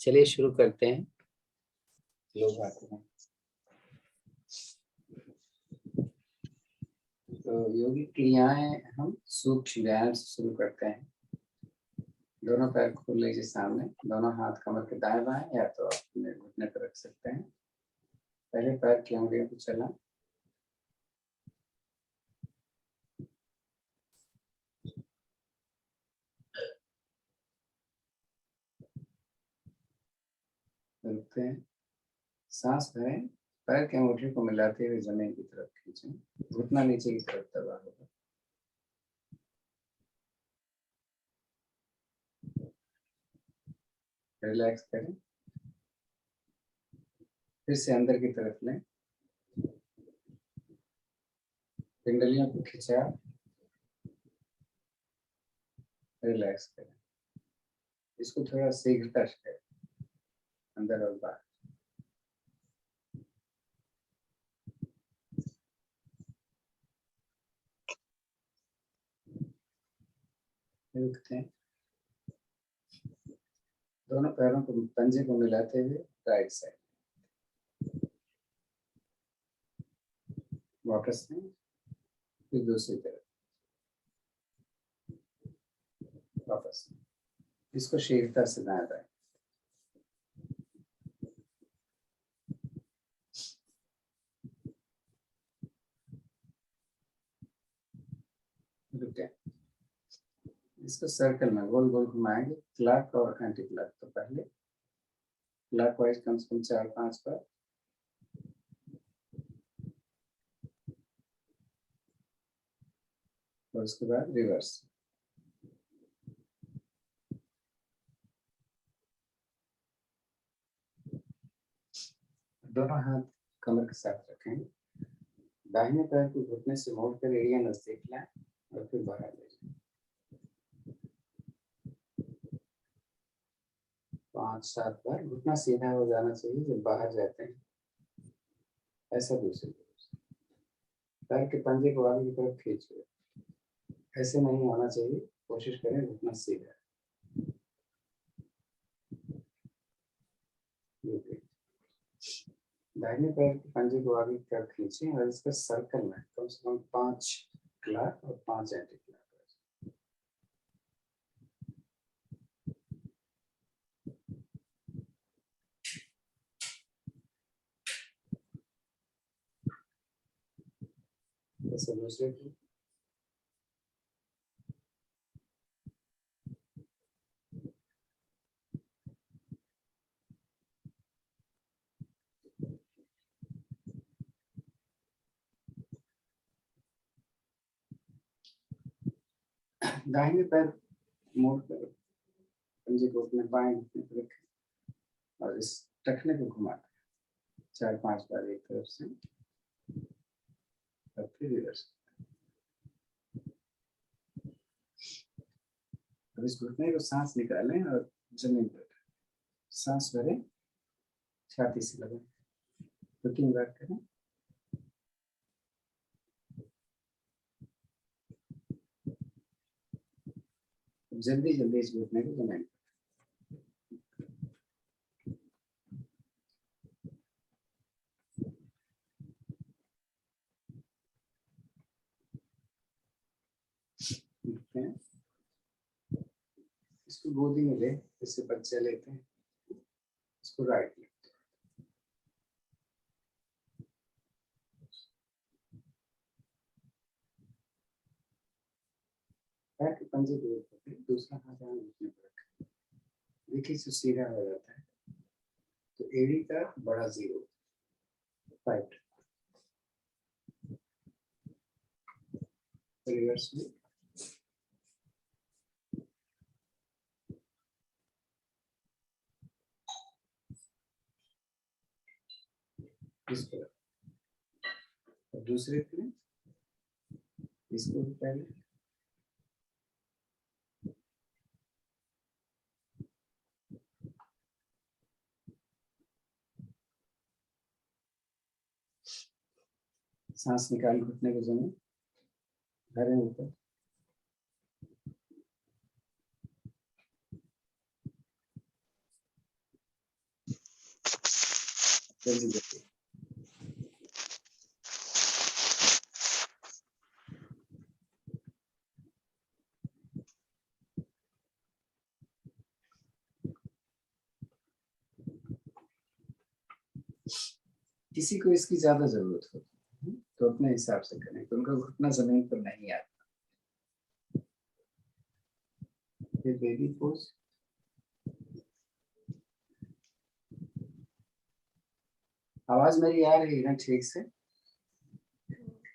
चलिए शुरू करते हैं। लोग आते हैं तो योगिक क्रियाएं हम सूक्ष्म व्यायाम से शुरू करते हैं। दोनों पैर खोल लीजिए सामने, दोनों हाथ कमर के दाएं बाएं या तो अपने घुटने पर रख सकते हैं। पहले पैर की उंगलियों को चला, रुकते हैं, सांस भरें, पैर के अंगूठे को मिलाते हुए जमीन की तरफ खींचें, घुटना नीचे की तरफ दबा होगा। रिलैक्स करें, फिर से अंदर की तरफ लें, पिंडलियों को खिंचा, रिलैक्स करें। इसको थोड़ा शीघ्रता से करें, अंदर और बाहर। रुकते हैं, दोनों पैरों को पंजे को मिलाते हुए राइट साइड वापस में, फिर दूसरी तरफ वापस में। इसको शीघ्रता से दाएं बाएं। रुके, इसको सर्कल में गोल गोल घुमाएंगे, क्लॉक और एंटी क्लॉक। तो पहले क्लॉक वाइज कम से कम 4-5 बार, और उसके बाद रिवर्स। दोनों हाथ कमर के साथ रखेंगे, दाहिने पैर को घुटने से मोड़कर एरिया नजदीक लाएं और फिर बाहर ले जाएं। 5-7 बार। घुटना सीधा हो जाना चाहिए जब बाहर जाते हैं, ऐसा दूसरी तरफ। पैर के पंजे को आगे की तरफ खींचिए, ऐसे नहीं होना चाहिए, कोशिश करें घुटना सीधा। दाहिने पैर के पंजे को आगे की तरफ खींचें और इसका सर्कल में कम से कम 5 क्लॉक और 5 एंटी क्लॉक। ऐसे दूसरे की दाहिने पैर मोड़ कर पंजे को अपने बाएं घुटने पर रखें और इस टखने को घुमाकर 4-5 बार एक तरफ से और फिर रिवर्स। अब इस घुटने को सांस निकालें और जमीन पर सांस भरें, छाती से लगाएं, 2-3 बार करें। जल्दी जल्दी इस घुटने को जमीन। इसको गोदी में ले, इससे बच्चे लेते हैं, इसको राइट ले। पैर के पंजे को ऊपर, दूसरा हाथ यहाँ घुटने पर रखें। देखिए इससे सीधा हो जाता है तो एड़ी का बड़ा 0 5 रिवर्स में। इस पर और दूसरे पे इसको भी पहले सांस निकाल, घुटने को जमीन धरें ऊपर, जल्दी जल्दी। किसी को इसकी ज्यादा जरूरत होती है तो अपने हिसाब से करें, तो उनका घुटना जमीन पर नहीं आता। फिर बेबी पोज। आवाज मेरी आ रही है ना ठीक से?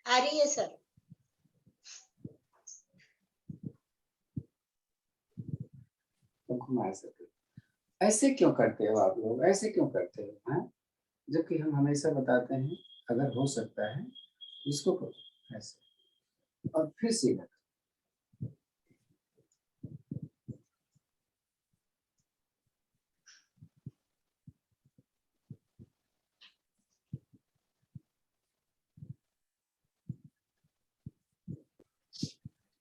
आ रही है सर। तो घुमा सकते। ऐसे क्यों करते हो आप लोग, ऐसे क्यों करते हो? हाँ, जबकि हम हमेशा बताते हैं अगर हो सकता है इसको करो ऐसे, और फिर सीधा।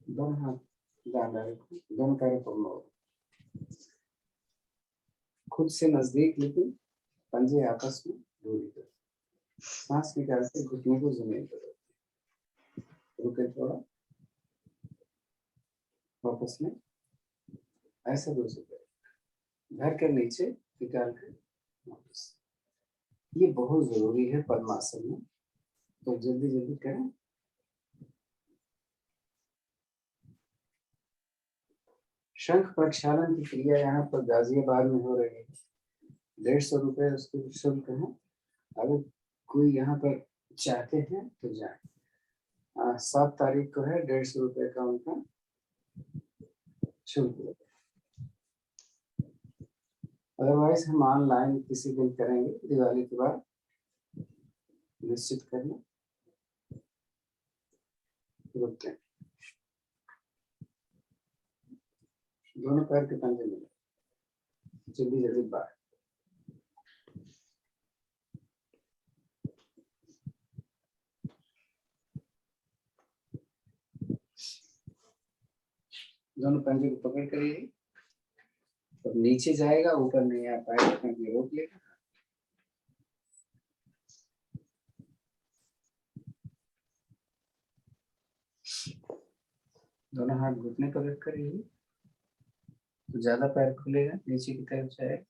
दोनों हाथ ज्यादा रखो, दोनों पैरों को मोड़ो खुद से नजदीक, लेकिन पंजे आपस में दूरी करो। सांस निकालते घुटने को जमीन पर रखो। रुके थोड़ा, वापस में ऐसा दूसरे करो, धर कर नीचे निकाल कर वापस। ये बहुत जरूरी है पद्मासन में, तो जल्दी जल्दी करें। शंख प्रक्षालन की क्रिया यहाँ पर गाजियाबाद में हो रही है। 150 रुपए उसके शुल्क है। अगर कोई यहाँ पर चाहते हैं तो जाए। 7 तारीख को है, 150 रुपए का उनका शुल्क। अदरवाइज हम ऑनलाइन किसी दिन करेंगे दिवाली के बाद, निश्चित करना। रुकते हैं, दोनों पैर के पंजे मिले, जल्दी जल्दी बाहर। दोनों पंजे को पकड़ कर तो नीचे जाएगा, ऊपर नहीं आ पाएगा क्योंकि रोक लेगा। दोनों हाथ घुटने पर रख कर तो ज्यादा पैर खुलेगा, नीचे की तरफ जाएगा।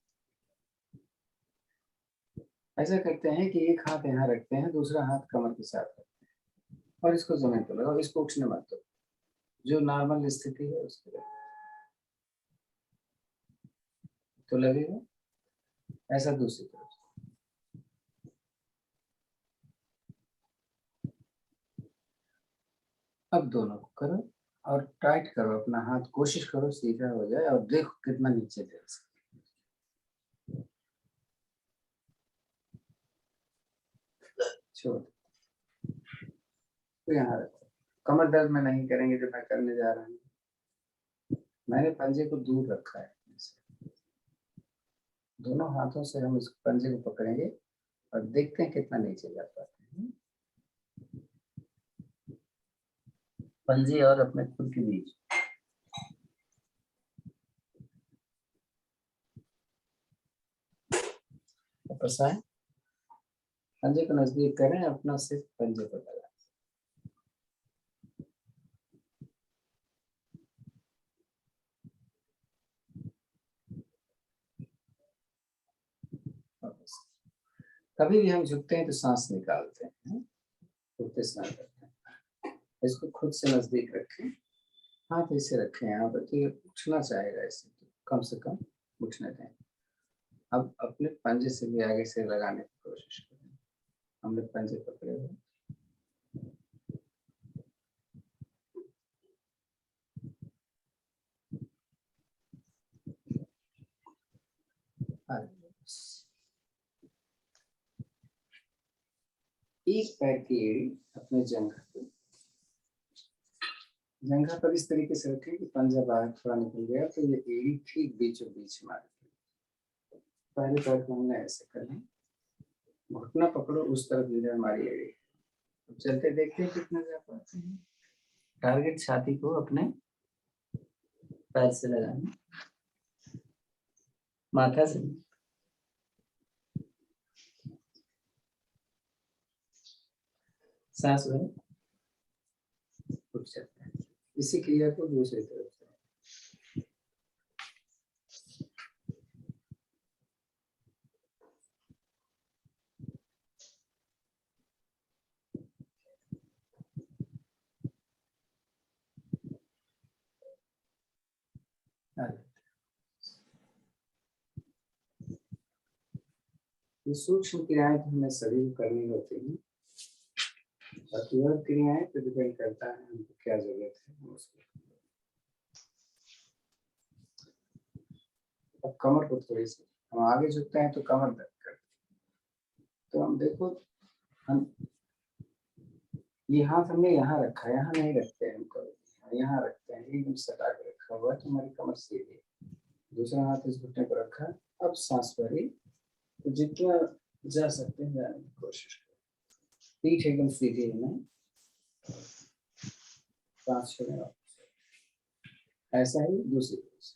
ऐसा करते हैं कि एक हाथ यहाँ रखते हैं, दूसरा हाथ कमर के साथ रखते हैं और इसको जमीन पर लगाओ। इसको उठने मत दो, जो नॉर्मल स्थिति है उसके लिए तो लगेगा। ऐसा दूसरी तरफ। अब दोनों को करो और टाइट करो अपना हाथ, कोशिश करो सीधा हो जाए और देखो कितना नीचे दे सकते। छोड़, तो यहाँ रखो। कमर दर्द में नहीं करेंगे जो मैं करने जा रहा हूँ। मैंने पंजे को दूर रखा है, दोनों हाथों से हम इस पंजे को पकड़ेंगे और देखते हैं कितना नीचे जा पाते हैं। पंजे और अपने खुद के बीच वापस आए, पंजे को नजदीक करें, अपना सिर्फ पंजे पर लगाएं। कभी भी हम झुकते हैं तो सांस निकालते हैं, उठते समय करते हैं। इसको खुद से नजदीक रखें, हाथ ऐसे रखें यहाँ पर, तो ये उठना चाहेगा इसे, तो कम से कम उठने दें। अब अपने पंजे से भी आगे से लगाने की कोशिश करें। हमने पंजे पकड़े हुए, एक पैर की एड़ी अपने जंघा पर इस तरीके से रखें कि पंजा बाहर थोड़ा निकल गया, तो ये एड़ी ठीक बीचों बीच मारे। पहले पैर को हमने ऐसे करना, घुटना पकड़ो उस तरफ गिरे हमारी एड़ी। अब चलते देखते हैं कितना जा पाते हैं। टारगेट छाती को अपने पैर से लगाना, माथा से। सांस भरे उठ जाता है। इसी क्रिया को दूसरी तरफ से ये सूक्ष्म क्रियाएं तो हमें सभी को करनी होती हैं, बाकी और क्रियाएं तो डिपेंड करता है हमको क्या जरूरत है उसको। अब कमर को थोड़ी सी हम आगे झुकते हैं तो कमर दर्द करती है। तो हम देखो, हम ये हाथ हमने यहाँ रखा है, यहाँ नहीं रखते हैं हम कभी, यहाँ रखते हैं, एकदम सटा के रखा हुआ है तो हमारी कमर सीधी है। दूसरा हाथ इस घुटने पर रखा, अब सांस भरी, तो जितना जा सकते हैं जाने की कोशिश करें। पीठ एकदम सीधी है ना, सांस छोड़ें वापस। ऐसा ही दूसरी तरफ से।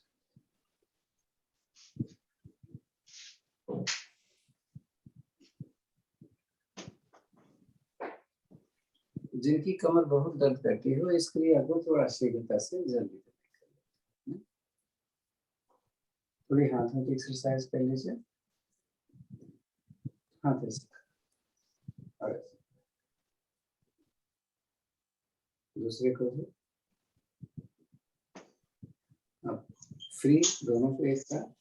जिनकी कमर बहुत दर्द करती है वो इस क्रिया को थोड़ा शीघ्रता से जल्दी करें। थोड़ी हाथों की एक्सरसाइज कर लीजिए, हाथ ऐसे और ऐसे। दूसरे को भी अब फ्री, दोनों को एक साथ।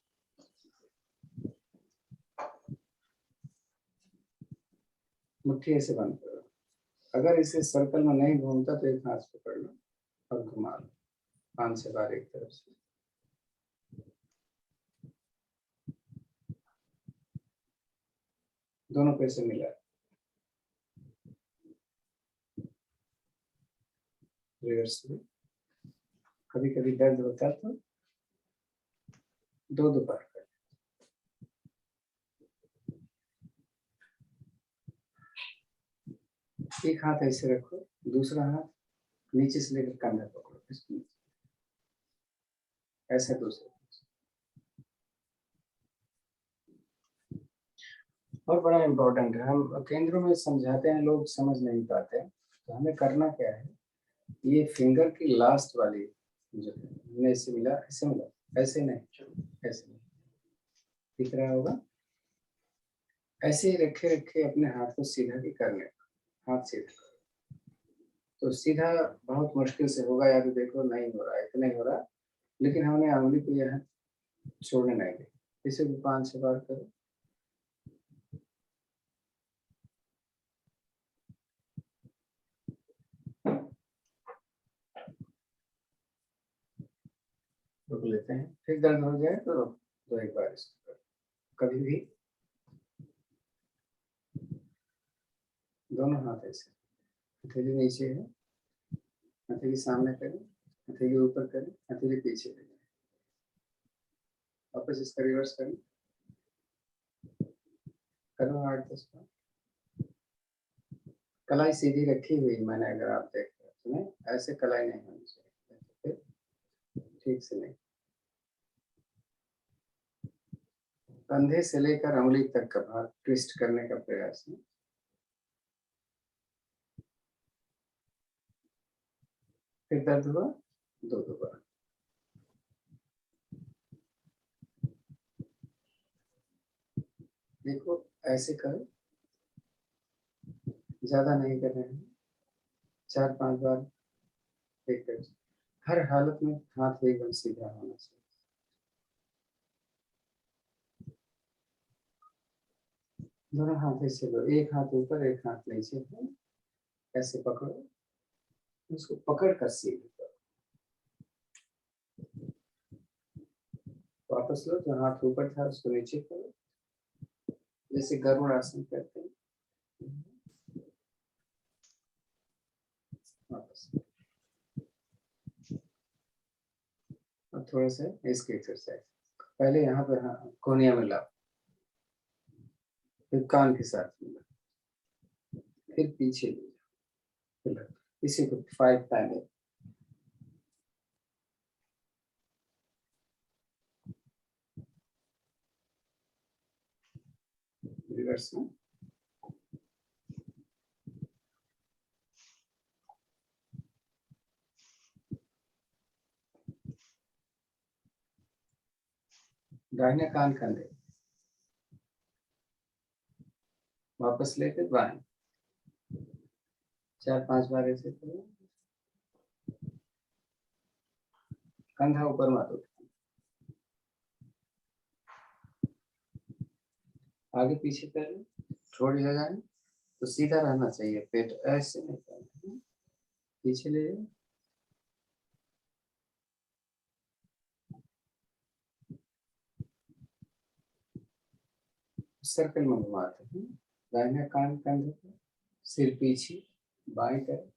मुट्ठी ऐसे बंद करो, अगर इसे सर्कल में नहीं घूमता तो एक हाथ पकड़ लो और घुमा लो 5-6 बार एक तरफ से। दोनों को ऐसे मिला, रिवर्स में। कभी कभी दर्द होता है तो दो बार कर। एक हाथ ऐसे रखो, दूसरा हाथ नीचे से लेकर कंधा पकड़ो, इसको ऐसे दूसरे। और बड़ा इम्पोर्टेंट है, हम केंद्रों में समझाते हैं, लोग समझ नहीं पाते, तो हमें करना क्या है, ये फिंगर की लास्ट वाली जो है ऐसे मिला, ऐसे मिला, ऐसे नहीं, ऐसे नहीं, दिख रहा होगा। ऐसे ही रखे रखे अपने हाथ को सीधा भी करने, हाथ सीधा तो सीधा बहुत मुश्किल से होगा, या तो देखो नहीं हो रहा, इतना ही हो रहा, लेकिन हमने उंगली को यहाँ छोड़ने नहीं दी। इसे भी 5-6 बार करो। रुक लेते हैं, फिर दर्द हो जाए तो दो एक बार इसको करो। कभी भी दोनों हाथ ऐसे, हथेली नीचे है, हथेली सामने करें, हथेली ऊपर करें, हथेली पीछे करें, वापस इसका रिवर्स करें, करो 8-10 बार। कलाई सीधी रखी हुई मैंने, अगर आप देख रहे हो तो ऐसे कलाई नहीं होनी चाहिए, ठीक से नहीं। कंधे से लेकर उंगली तक का भाग ट्विस्ट करने का प्रयास है। फिर दर्द हुआ, दो बार। देखो ऐसे करो, ज्यादा नहीं कर रहे हैं, 4-5 बार एक कर। हर हालत में हाथ एकदम सीधा होना चाहिए। दोनों हाथ ऐसे लो, एक हाथ ऊपर एक हाथ नीचे है, ऐसे पकड़ो, उसको पकड़ कर सीधे करो, वापस लो, जो हाथ ऊपर था उसको नीचे करो, जैसे गरुड़ आसन करते हैं, वापस। अब थोड़ा सा इसकी एक्सरसाइज, पहले यहाँ पर हाँ कोनिया में लाओ, फिर कान के साथ मिला, फिर पीछे ले जाओ, इसी को 5 टाइम रिवर्स में। दाहिने कान कंधे, वापस लेके बाएं, 4-5 बार ऐसे करो। कंधा ऊपर मत उठाओ, आगे पीछे करें, थोड़ी जगह है तो सीधा रहना चाहिए, पेट ऐसे नहीं करना, पीछे ले जाओ। सर्कल में घुमाते हैं, दाहिने कान कंधे पर, सिर पीछे, बाएं तरफ,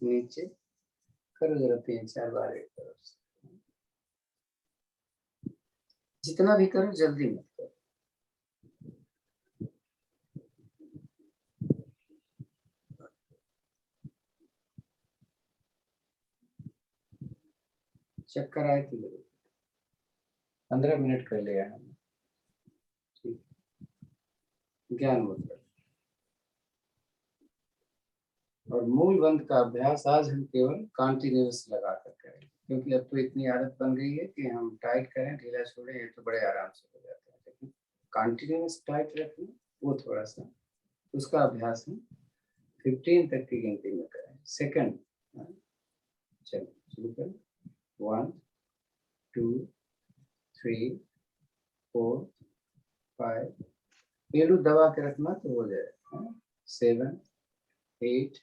नीचे करो जरा 3-4 बार एक तरफ से। जितना भी करो जल्दी मत करो। चक्कर आए तो 15 मिनट कर लिया हमने, ठीक, ज्ञान मुद्रा। और मूल बंद का अभ्यास आज हम केवल कॉन्टिन्यूस लगा कर करें, क्योंकि अब तो इतनी आदत बन गई है कि हम टाइट करें ढीला छोड़ें ये तो बड़े आराम से हो जाता है, लेकिन कॉन्टिन्यूस टाइट रखना वो थोड़ा सा, उसका अभ्यास हम 15 तक की गिनती में करें। सेकंड, चलो शुरू करें। 1 2 3 4 5, पेड़ू दबा के रखना तो हो जाए। 7 8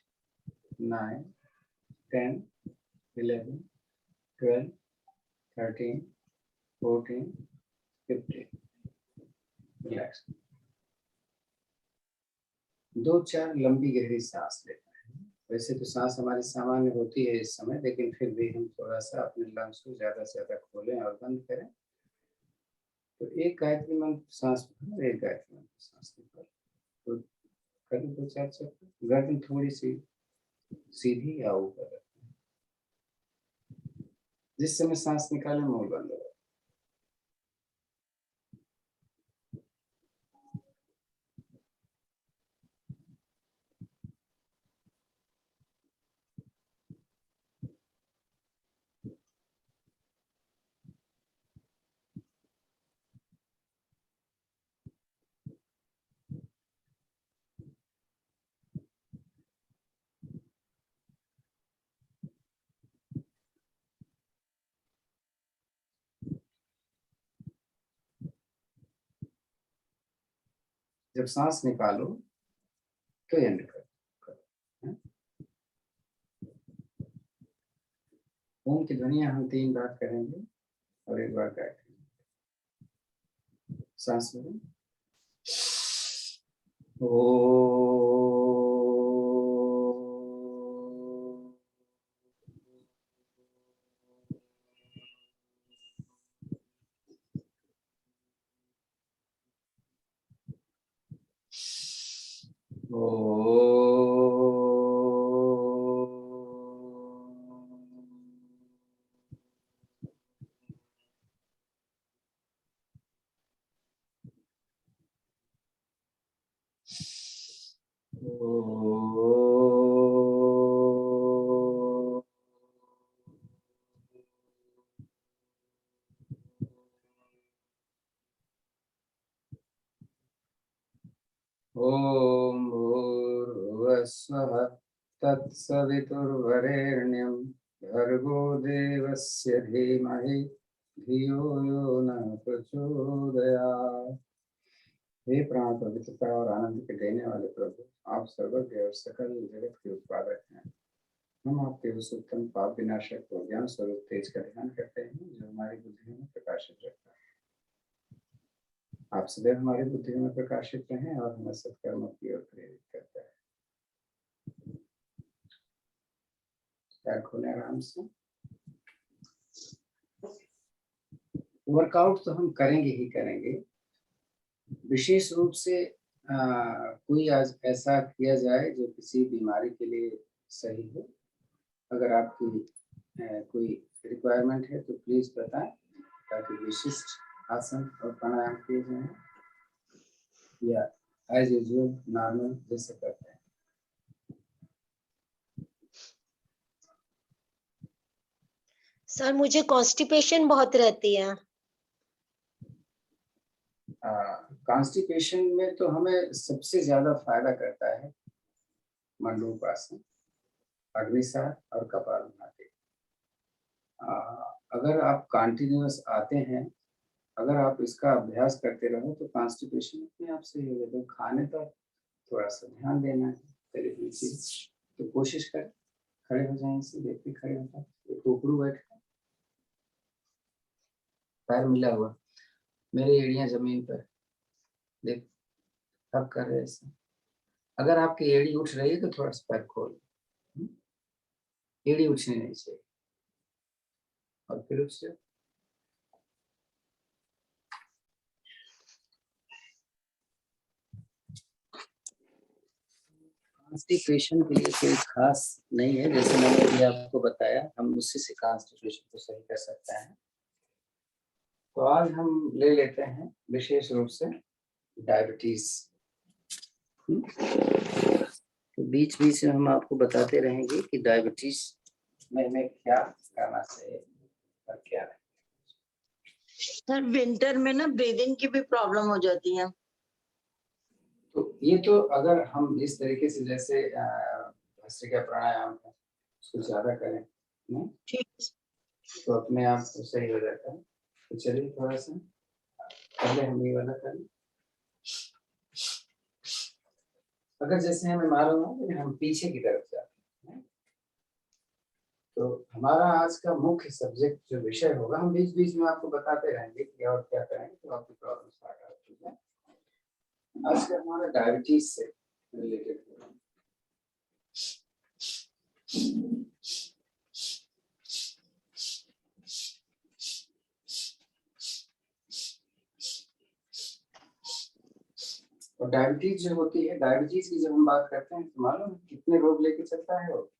9 10 11 12 13 14 15, रिलैक्स। 2-4 लंबी गहरी सांस लेते हैं। वैसे तो सांस हमारी सामान्य होती है इस समय, लेकिन फिर भी हम थोड़ा सा अपने लंग्स को ज्यादा से ज्यादा खोलें और बंद करें। तो एक गायत्री मंत्र सांस भरो, एक गायत्री मंत्र सांस निकालो, तो करें 2-4 चक्कर। गर्दन थोड़ी सी सीधी या ऊपर रखें, जिस समय सांस निकालें मुंह बंद रखें। जब सांस निकालो तो एंड करो। ओम की ध्वनियां हम 3 बार करेंगे और 1 बार गायत्री। सांस लें, ओम भूर्भुवस्सुः तत्सवितुर्वरेण्यं भर्गो देवस्य धीमहि धियो यो न प्रचोदयात्। हे प्राण पवित्रता और आनंद के देने वाले प्रभु, आप सर्वज्ञ और सकल जगत के उत्पादक हैं। हम आपके उस उत्तम पाप विनाशक और ज्ञान स्वरूप तेज का ध्यान करते हैं जो हमारी बुद्धि में प्रकाशित रहता है। आप सदैव हमारी बुद्धि में प्रकाशित रहें और हमें सत्कर्मों की ओर प्रेरित करता है। पैर खोलें आराम से। वर्कआउट तो हम करेंगे ही करेंगे, विशेष रूप से कोई आज ऐसा किया जाए जो किसी बीमारी के लिए सही हो। अगर आपकी कोई रिक्वायरमेंट है तो प्लीज बताएं, ताकि विशिष्ट आसन और प्राणायाम किए जाएं, या एज यूजुअल नॉर्मल जैसे करते हैं। सर मुझे कॉन्स्टिपेशन बहुत रहती है। कॉन्स्टिपेशन में तो हमें सबसे ज्यादा फायदा करता है मंडूकासन, अग्निसार और कपालभाति। अगर आप कंटिन्यूअस आते हैं, अगर आप इसका अभ्यास करते रहो तो कॉन्स्टिपेशन अपने आप सही हो जाता है। खाने पर थोड़ा सा ध्यान देना है, तो कोशिश करें, खड़े हो जाए, इसे देखते खड़े हो जाए, टोकरू बैठ, पैर मिला हुआ, मेरी एड़ियां जमीन पर, देख अब कर रहे ऐसे। अगर आपकी एड़ी उठ रही है तो थोड़ा सा पैर खोल, एड़ी उठनी नहीं चाहिए, और फिर उससे कॉन्स्टिपेशन के लिए कोई खास नहीं है, जैसे मैंने अभी आपको बताया, हम उसी से कॉन्स्टिपेशन को सही कर सकते हैं। तो आज हम ले लेते हैं विशेष रूप से डायबिटीज। तो बीच बीच में हम आपको बताते रहेंगे कि डायबिटीज में हमें क्या करना चाहिए और क्या नहीं। सर विंटर में ना ब्रीदिंग की भी प्रॉब्लम हो जाती है। तो ये तो अगर हम इस तरीके से जैसे भस्त्रिका प्राणायाम है उसको ज्यादा करें नहीं, तो अपने आप तो सही हो जाता है। तो चलिए थोड़ा सा पहले हम ये वाला करें। अगर जैसे हमें मालूम है कि हम पीछे की तरफ जाते हैं, तो हमारा आज का मुख्य सब्जेक्ट जो विषय होगा, हम बीच बीच में आपको बताते रहेंगे कि और क्या करेंगे तो आपकी प्रॉब्लम स्टार्ट होती है। आज का हमारा डायबिटीज से रिलेटेड होगा। और डायबिटीज जो होती है, डायबिटीज की जब हम बात करते हैं तो मालूम कितने रोग लेके चलता है वो?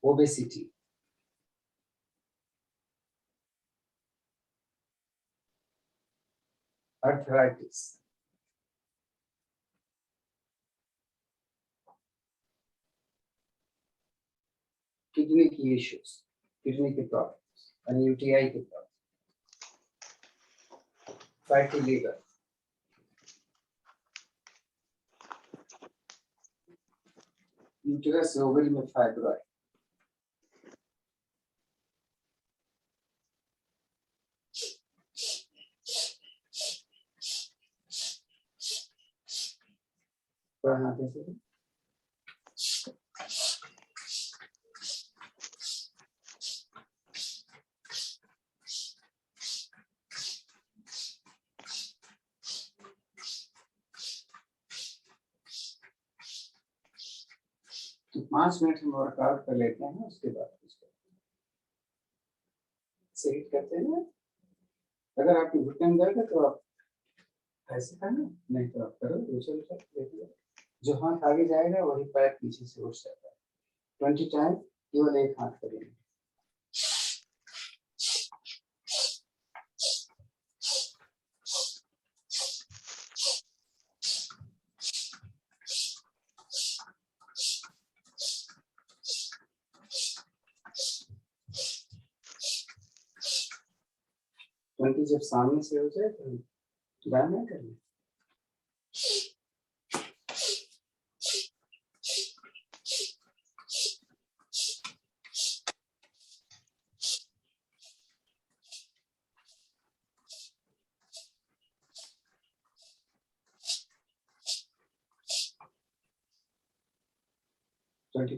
ओबेसिटी, अर्थराइटिस, किडनी की इश्यूज, किडनी के प्रॉब्लम, यूटीआई के problem, fatty liver, uterus ovary में फाइब्रॉइड, तो 5 मिनट हम वर्कआउट कर लेते हैं, उसके बाद सही करते हैं। अगर आपकी घुटने में दर्द है तो आप ऐसे करना, नहीं तो आप करो दूसरे देखिए, जो हाथ आगे जाएगा वही पैर पीछे से उठ जाता है। 20 टाइम केवल एक हाथ करेंगे। जब सामने से हो जाए तो दाएं करना।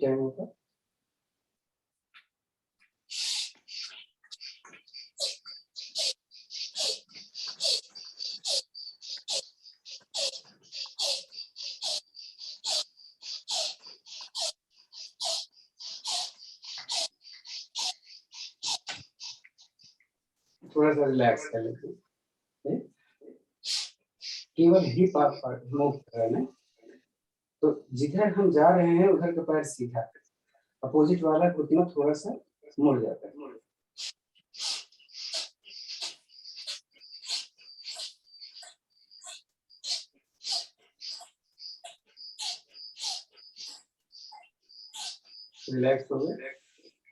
टाइम होगा। थोड़ा सा रिलैक्स कर लेते, केवल हिप आप मूव करना। तो जिधर हम जा रहे हैं उधर का पैर सीधा, अपोजिट वाला घुटना थोड़ा सा मुड़ जाता है। रिलैक्स हो गया।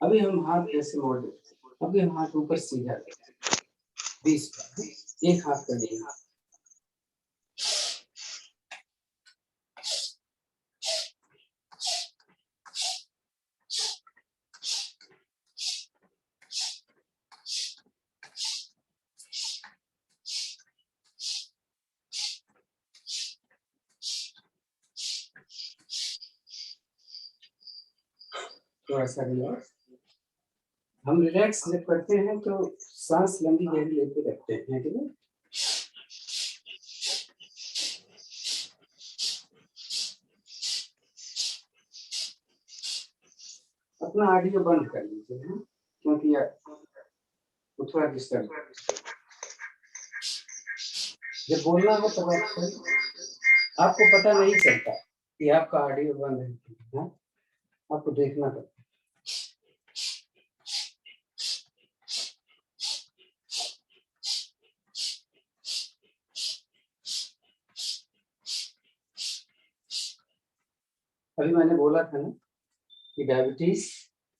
अभी हम हाथ कैसे मोड़ देते, अभी हम हाथ ऊपर सीधा करते हैं, 20 बार, एक हाथ कर लिया। थोड़ा सा रिलैक्स। हम रिलैक्स जब करते हैं तो सांस लंबी गहरी लेके रखते हैं, ठीक है। अपना ऑडियो बंद कर लीजिए, है क्योंकि वो थोड़ा डिस्टर्ब। जब बोलना हो तब आपको पता नहीं चलता कि आपका ऑडियो बंद है, आपको देखना पड़ता। अभी मैंने बोला था ना कि डायबिटीज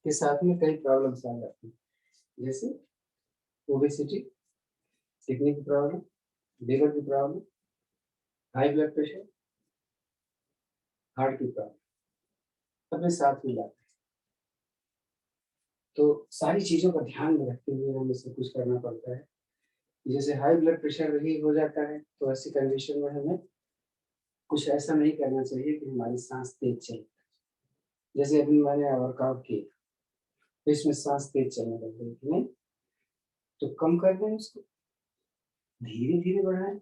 के साथ में कई प्रॉब्लम्स आ जाती हैं, जैसे ओबेसिटी, किडनी की प्रॉब्लम, लीवर की problem, high blood pressure, heart की प्रॉब्लम अपने साथ में लाते हैं। तो सारी चीजों का ध्यान में रखते हुए हमें सब कुछ करना पड़ता है। जैसे हाई ब्लड प्रेशर ही हो जाता है तो ऐसी कंडीशन में हमें कुछ ऐसा नहीं करना चाहिए कि हमारी सांस तेज चले। जैसे अभी मैंने वर्कआउट किया तो इसमें सांस तेज चलने लग गई, नहीं तो कम कर दें उसको, धीरे धीरे बढ़ाएं,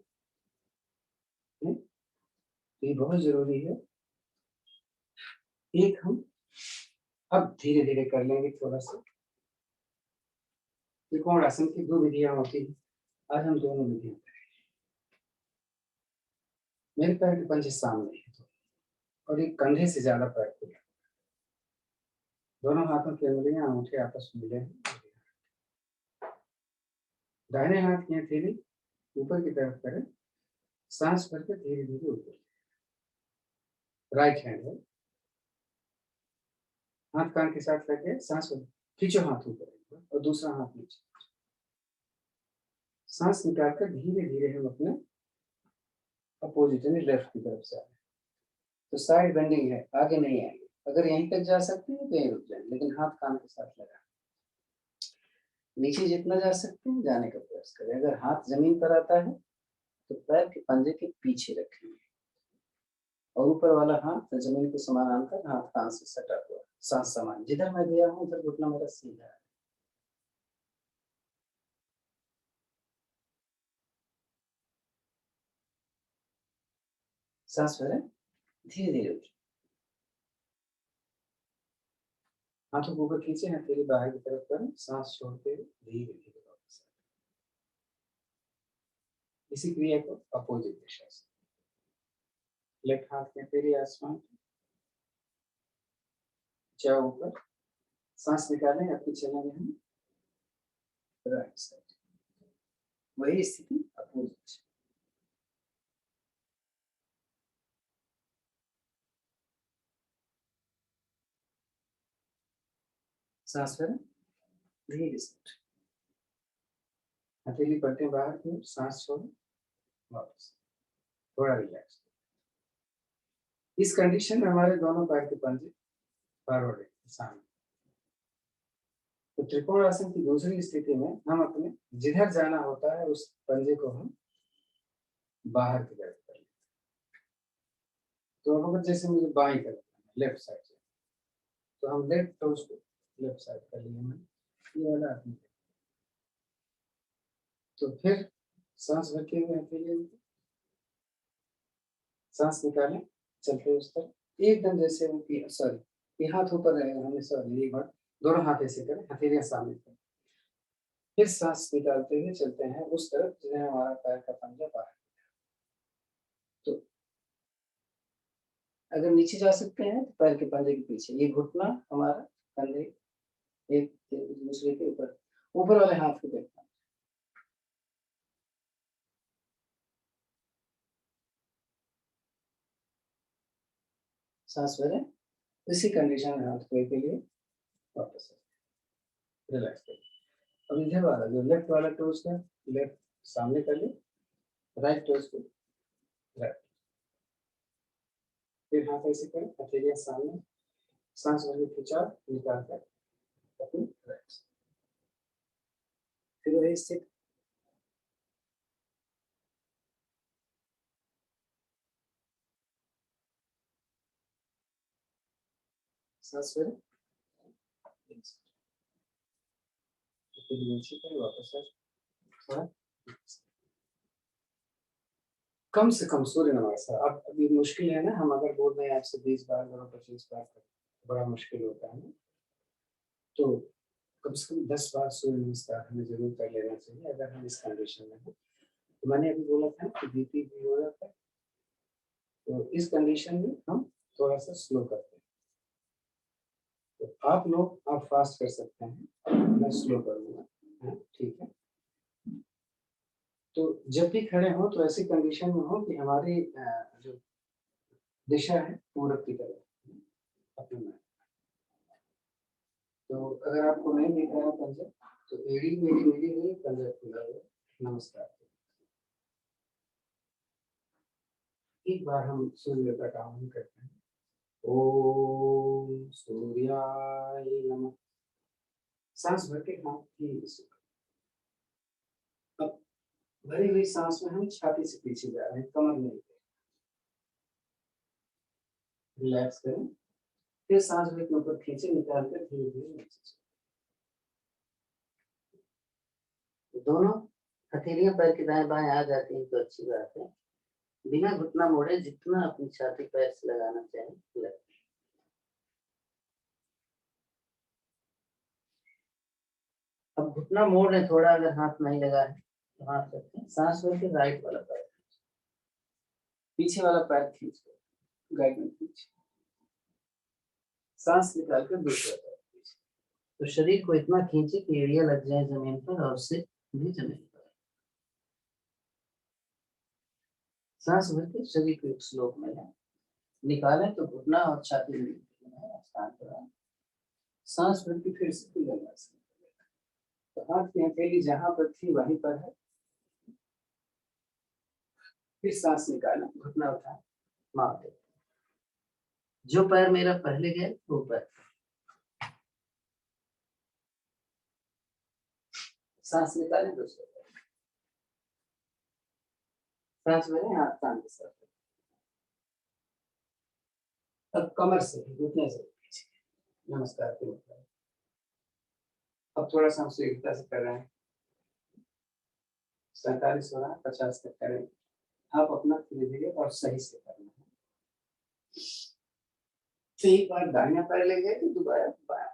नहीं तो ये बहुत जरूरी है। एक हम अब धीरे धीरे कर लेंगे थोड़ा सा। त्रिकोण आसन की 2 विधियां होती है, आज हम दोनों विधियां करेंगे। मेरे पैर के पंजे सामने है और एक कंधे से ज्यादा पैर खुला, दोनों हाथों की अंगुलियां अंगूठे आपस में मिले हैं। दाहिने हाथ की हथेली ऊपर की तरफ करें, सांस भरकर धीरे धीरे ऊपर। राइट हैंड है, हाथ कान के साथ रखे, सांस खींचो हाथ ऊपर और दूसरा हाथ नीचे। सांस निकालकर धीरे धीरे हम अपने अपोजिट यानी लेफ्ट की तरफ से आए। तो साइड बेंडिंग है, आगे नहीं आएंगे। अगर यहीं तक जा सकते हैं तो यहीं रुक जाएंगे, लेकिन हाथ कान के साथ लगा। नीचे जितना जा सकते हैं जाने का प्रयास करें। अगर हाथ जमीन पर आता है तो पैर के पंजे के पीछे रखेंगे और ऊपर वाला हाथ जमीन के समानांतर, हाथ कान से सटा हुआ, सांस समान। जिधर मैं गया हूँ उधर घुटना मेरा सीधा है। सांस भरें, धीरे धीरे उठे, हाथों को ऊपर खींचे, हथेली बाहर की तरफ करें, सांस छोड़ते हुए धीरे धीरे वापस। इसी क्रिया को अपोजिट दिशा से, लेफ्ट हाथ की हथेली आसमान, चाहे ऊपर, सांस निकालें, अपनी चलेंगे हम राइट साइड। वही स्थिति अपोजिट। सांस भरें, धीरे से उठें, हथेली पलटें बाहर की ओर, सांस छोड़ें, वापस थोड़ा रिलैक्स। इस कंडीशन में हमारे दोनों पैर के पंजे फॉरवर्ड सामने। तो त्रिकोण आसन की दूसरी स्थिति में हम अपने जिधर जाना होता है उस पंजे को हम बाहर की तरफ कर लेते हैं। तो अगर जैसे मुझे बाई तरफ लेफ्ट साइड से, तो हम लेफ्ट टोज को लेफ्ट साइड कर लिए, मैंने ये वाला आदमी। तो फिर सांस भरते हुए हथेली, सांस निकालें, चलते उस तरफ एकदम जैसे वो सॉरी ये हाथ ऊपर रहेगा हमेशा, ये बात दोनों हाथ ऐसे करें, हथेलियां सामने करें। फिर सांस निकालते हुए चलते हैं उस तरफ जिन्हें हमारा पैर का पंजा बाहर। तो अगर नीचे जा सकते हैं तो पैर के पंजे के पीछे, ये घुटना हमारा, कंधे एक दूसरे के ऊपर, ऊपर वाले हाथ को देखना। सांस भरें, इसी कंडीशन में हाथ को के लिए वापस रिलैक्स करें। अब इधर वाला जो लेफ्ट वाला टोज का लेफ्ट सामने कर ले, राइट टोज को राइट, फिर हाथ ऐसे करें, हथेलियां सामने, सांस भर के खिंचाव, निकाल कर अपनी राइट, फिर वही स्थिति। सांस भरे, फिर नीचे करें, वापस आ थोड़ा, कम से कम सूर्य नमस्कार। अब अभी मुश्किल है ना, हम अगर बोल रहे हैं आपसे 20 बार करो, 25 बार करो, बड़ा मुश्किल होता है ना, तो कम से कम 10 बार सूर्य नमस्कार हमें जरूर कर लेना चाहिए अगर हम इस कंडीशन में हैं। तो मैंने अभी बोला था कि बीपी भी हो जाता है, तो इस कंडीशन में हम थोड़ा सा स्लो करते हैं। तो आप लोग आप फास्ट कर सकते हैं, मैं स्लो करूँगा, ठीक है। तो जब भी खड़े हो तो ऐसी कंडीशन में हो कि हमारी जो दिशा है पूरब की तरफ अपने में। तो अगर आपको नहीं दिख रहा है पंजा, तो एड़ी मेरी मिली हुई, पंजा खुला हुआ, नमस्कार। एक बार हम सूर्य का काम करते हैं, ओम सूर्याय नमः, सांस भर के हाथ की, अब भरी हुई सांस में हम छाती से पीछे जा रहे हैं, कमर नहीं, रिलैक्स करें, फिर सांस भर के ऊपर खींचे, निकाल कर धीरे धीरे नीचे। दोनों हथेलियां पैर के दाएं बाएं आ जाती हैं तो अच्छी बात है, बिना घुटना मोड़े जितना अपनी छाती पैर से लगाना चाहे लगे। अब घुटना मोड़ रहे थोड़ा, अगर हाथ नहीं लगा है तो हाथ रखें, सांस लेके राइट वाला पैर, पीछे वाला पैर खींच कर गाइड में खींच, सांस निकाल कर दूसरा पैर खींच, तो शरीर को इतना खींचे कि एरिया लग जाए जमीन पर और उससे भी जमीन पर। सांस भर के शरीर को एक श्लोक में है, निकालें तो घुटना और छाती में स्थान पर, सांस भर के फिर से खुला, तो हाथ की हथेली जहां पर थी वहीं पर है, फिर सांस निकालें, घुटना उठाएं, मार दे, जो पैर मेरा पहले गए वो पैर, सांस निकालें दूसरे पैर, सांस भरें, हाथ कान के साथ, अब कमर से घुटने से पीछे, नमस्कार के ऊपर। अब थोड़ा सा हम शीघ्रता से कर रहे हैं, 47 हो रहा है, 50 तक करें, आप अपना धीरे धीरे और सही से करना है। तो एक बार दाहिना पैर ले गए तो दोबारा बायां,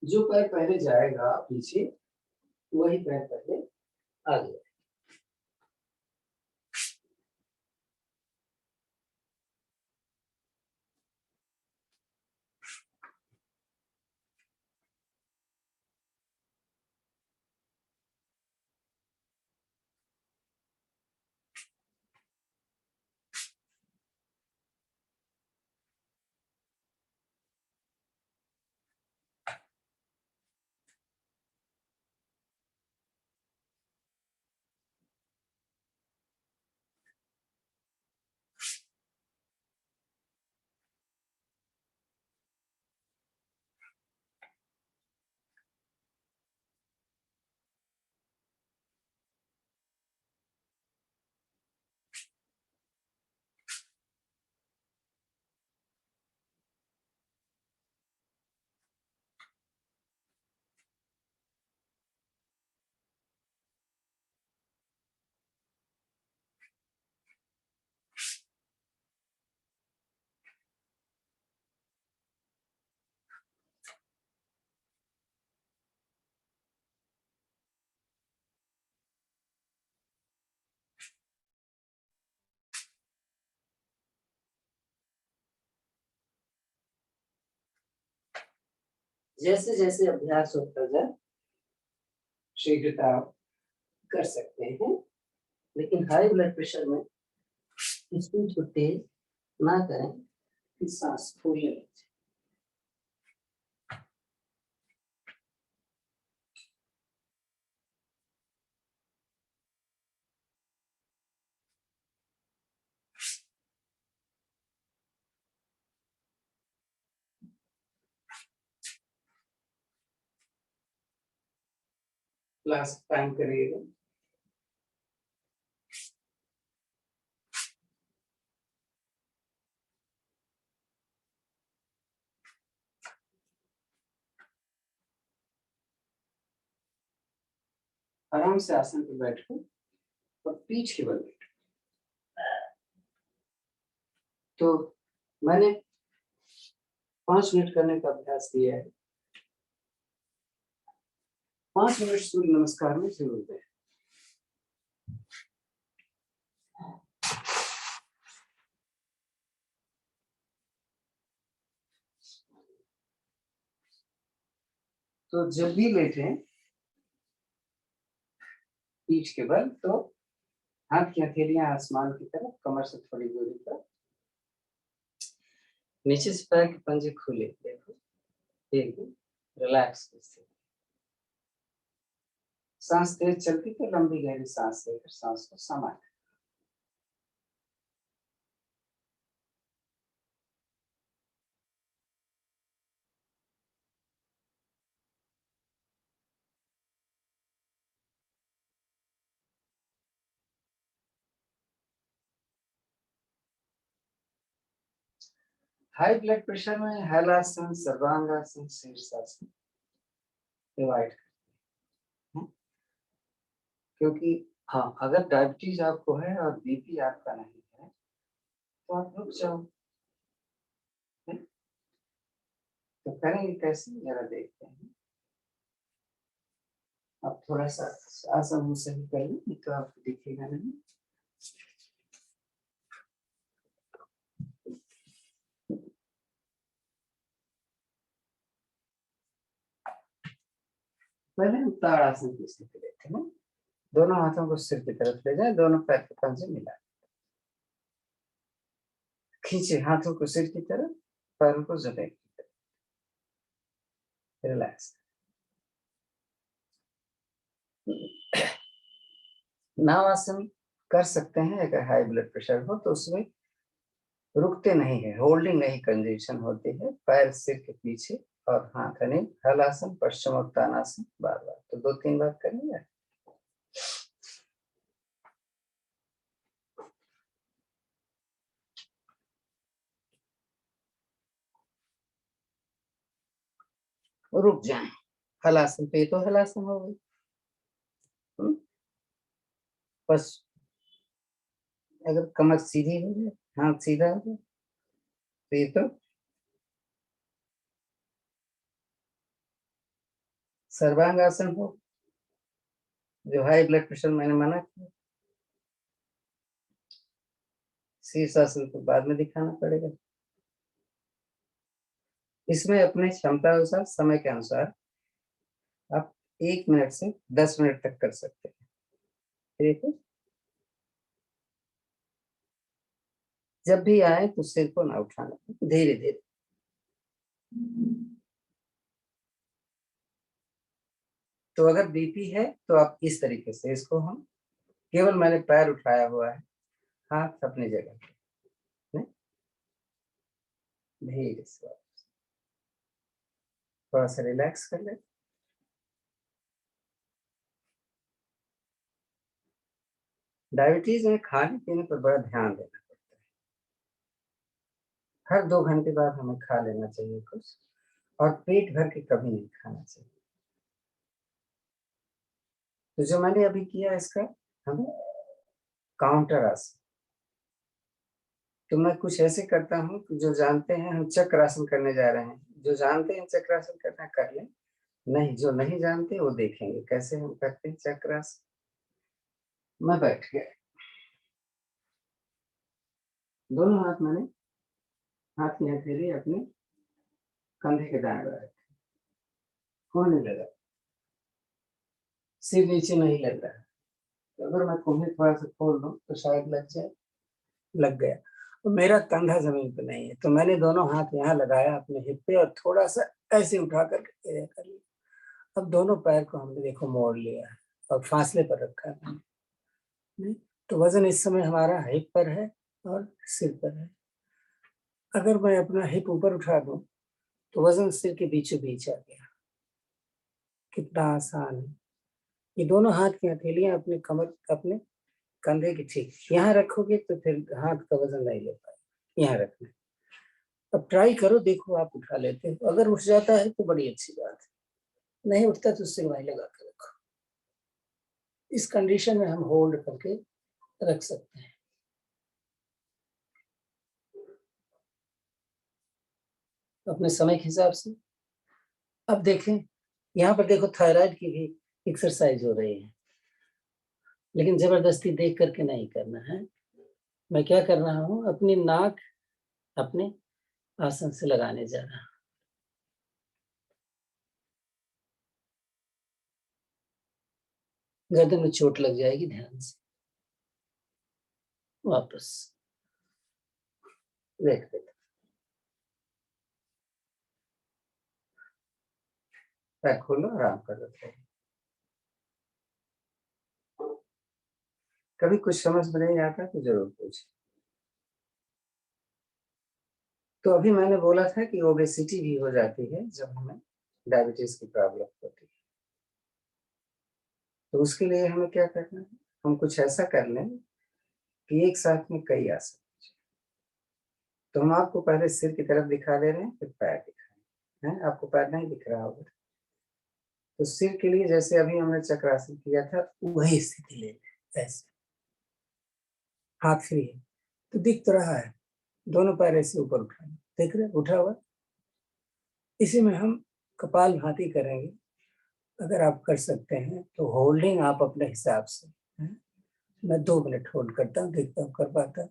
जो पैर पहले जाएगा पीछे वही पैर पहले आगे। जैसे जैसे अभ्यास होता जाए शीघ्रता कर सकते हैं, लेकिन हाई ब्लड प्रेशर में स्पीड को तेज ना करें, कि सांस फूलने लगे। लास्ट टाइम करिएगा। आराम से आसन पे बैठो और पीठ के बल बैठो। तो मैंने 5 मिनट करने का अभ्यास दिया है। 5 मिनट सूर्य नमस्कार में जरूर दें। तो जब भी लेटे पीठ के बल, तो हाथ की हथेलियां आसमान की तरफ, कमर से थोड़ी दूरी पर, नीचे से पैर के पंजे खुले, देखो एकदम रिलैक्स। सांस तेज चलती तो लंबी गहरी सांस लेकर सांस को समा। हाई ब्लड प्रेशर में हलासन, सर्वांगासन, शीर्षासन डिवाइड करते हैं, क्योंकि हाँ, अगर डायबिटीज आपको है और बीपी आपका नहीं है तो आप रुक जाओ। तो करेंगे कैसे, जरा देखते हैं। आप थोड़ा सा आसन सही कर लें, नहीं तो आपको दिखेगा नहीं। पहले हम ताड़ासन की स्थिति लेते हैं। दोनों हाथों को सिर की तरफ ले जाए, दोनों पैर के पंजे मिला, खींचे हाथों को सिर की तरफ, पैरों को जमीन की तरफ, रिलैक्स। नावासन कर सकते हैं अगर हाई ब्लड प्रेशर हो, तो उसमें रुकते नहीं है, होल्डिंग नहीं कंजेशन होती है, पैर सिर के पीछे और हाथ अनेक। हलासन, पश्चिमोत्तानासन बार बार, तो 2-3 बार करेंगे। रुक जाए। हलासन पे तो हलासन हो गई। बस अगर कमर सीधी हो जाए, हाथ सीधा हो जाए, तो ये तो सर्वांगासन हो, जो हाई ब्लड प्रेशर मैंने मना किया। शीर्षासन तो बाद में दिखाना पड़ेगा। इसमें अपने क्षमता अनुसार, समय के अनुसार आप 1 मिनट से 10 मिनट तक कर सकते हैं। ठीक है। जब भी आए तो सिर को ना उठाना, धीरे धीरे। तो अगर बीपी है तो आप इस तरीके से, इसको हम केवल, मैंने पैर उठाया हुआ है, हाथ अपनी जगह पे, धीरे से थोड़ा सा रिलैक्स कर ले। डायबिटीज में खाने पीने पर बड़ा ध्यान देना पड़ता है। हर 2 घंटे बाद हमें खा लेना चाहिए कुछ, और पेट भर के कभी नहीं खाना चाहिए। तो जो मैंने अभी किया इसका हमें काउंटर आसन, तो मैं कुछ ऐसे करता हूँ कि जो जानते हैं हम चक्रासन करने जा रहे हैं, जो जानते हैं चक्रासन करना कर लें, नहीं जो नहीं जानते वो देखेंगे कैसे हम करते हैं चक्रासन। मैं बैठ गया, दोनों हाथ मैंने हाथ की हथेली अपने कंधे के दाएं बाएं होने लगा, सिर नीचे नहीं लग रहा, तो अगर मैं कोहनी थोड़ा सा खोल दूं तो शायद लग जाए, लग गया। तो मेरा कंधा जमीन पे नहीं है, तो मैंने दोनों हाथ यहाँ लगाया अपने हिप पे और थोड़ा सा ऐसे उठा करके एरिया कर लिया। अब दोनों पैर को हमने देखो मोड़ लिया है और फासले पर रखा है मैंने। नहीं? तो वजन इस समय हमारा हिप पर है और सिर पर है। अगर मैं अपना हिप ऊपर उठा दूं तो वजन सिर के बीचों बीच आ गया। कितना आसान है। ये दोनों हाथ की हथेलियां अपने कमर, अपने कंधे की ठीक यहाँ रखोगे तो फिर हाथ का वजन नहीं ले पाए, यहाँ रखना। अब ट्राई करो, देखो आप उठा लेते हो। अगर उठ जाता है तो बड़ी अच्छी बात है, नहीं उठता तो उससे वहीं लगा के रखो। इस कंडीशन में हम होल्ड करके रख सकते हैं। अपने समय के हिसाब से। अब देखें, यहाँ पर देखो थायराइड की भी एक्सरसाइज हो रही है, लेकिन जबरदस्ती देख करके नहीं करना है। मैं क्या कर रहा हूँ, अपनी नाक अपने आसन से लगाने जा रहा हूँ। गर्दन में चोट लग जाएगी, ध्यान से। वापस देख देते, पैर खोलो, आराम कर रहे हैं। कभी कुछ समझ में नहीं आता तो जरूर पूछें। तो अभी मैंने बोला था कि ओबेसिटी भी हो जाती है जब हमें डायबिटीज की प्रॉब्लम होती है। तो उसके लिए हमें क्या करना है, हम कुछ ऐसा कर लें कि एक साथ में कई आसन। तो हम आपको पहले सिर की तरफ दिखा दे रहे हैं, फिर पैर दिखा रहे हैं। आपको पैर नहीं दिख रहा होगा, तो सिर के लिए जैसे अभी हमने चक्रासन किया था वही स्थिति ले लें। ऐसे हाथ फ्री है तो दिख तो रहा है, दोनों पैर ऐसे ऊपर उठाए, देख रहे उठा हुआ। इसी में हम कपाल भाती करेंगे। अगर आप कर सकते हैं तो होल्डिंग आप अपने हिसाब से, मैं 2 मिनट होल्ड करता हूँ, देखता हूँ कर पाता।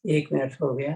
एक मिनट हो गया।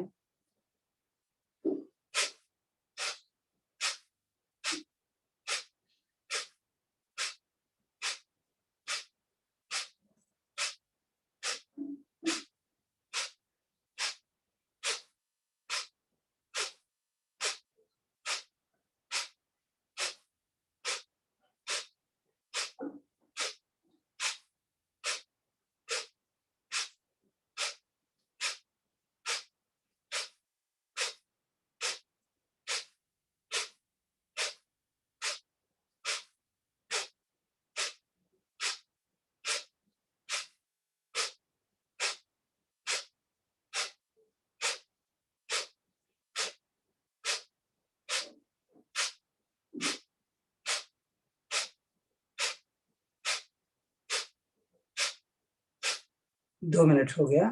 दो मिनट हो गया।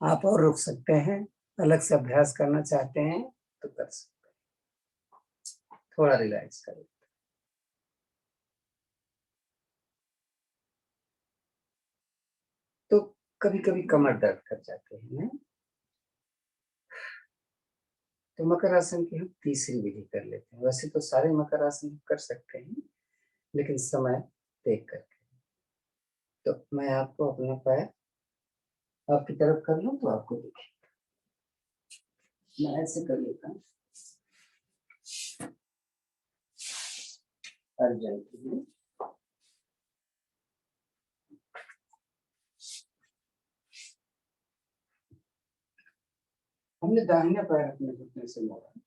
आप और रुक सकते हैं, अलग से अभ्यास करना चाहते हैं तो कर सकते हैं। थोड़ा रिलैक्स करें। तो कभी कभी कमर दर्द कर जाते हैं नहीं? तो मकर आसन की हम तीसरी विधि कर लेते हैं। वैसे तो सारे मकर आसन कर सकते हैं, लेकिन समय देख करके। तो मैं आपको अपना पैर आपकी तरफ कर लूं तो आपको दिखे। मैं ऐसे कर लेता हूँ अर्जन के लिए। हमने दाहिना पैर अपने घुटने से मोड़ा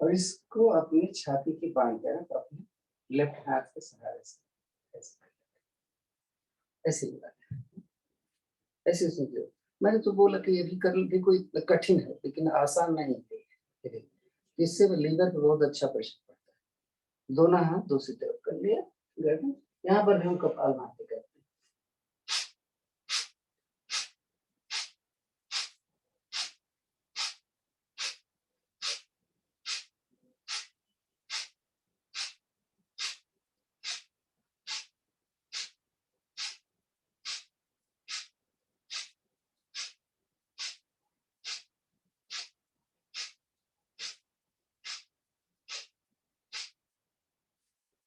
और इसको अपनी छाती की बाएं तरफ अपने लेफ्ट हाथ के सहारे से ऐसे लगाना, ऐसे समझो। मैंने तो बोला कि ये भी करने की कोई कठिन है लेकिन आसान नहीं है, इससे लीवर पे बहुत अच्छा प्रेशर पड़ता है। दोनों हाथ दूसरी तरफ कर लिया, गर्दन यहाँ पर भी हम कपाल भाती करते हैं।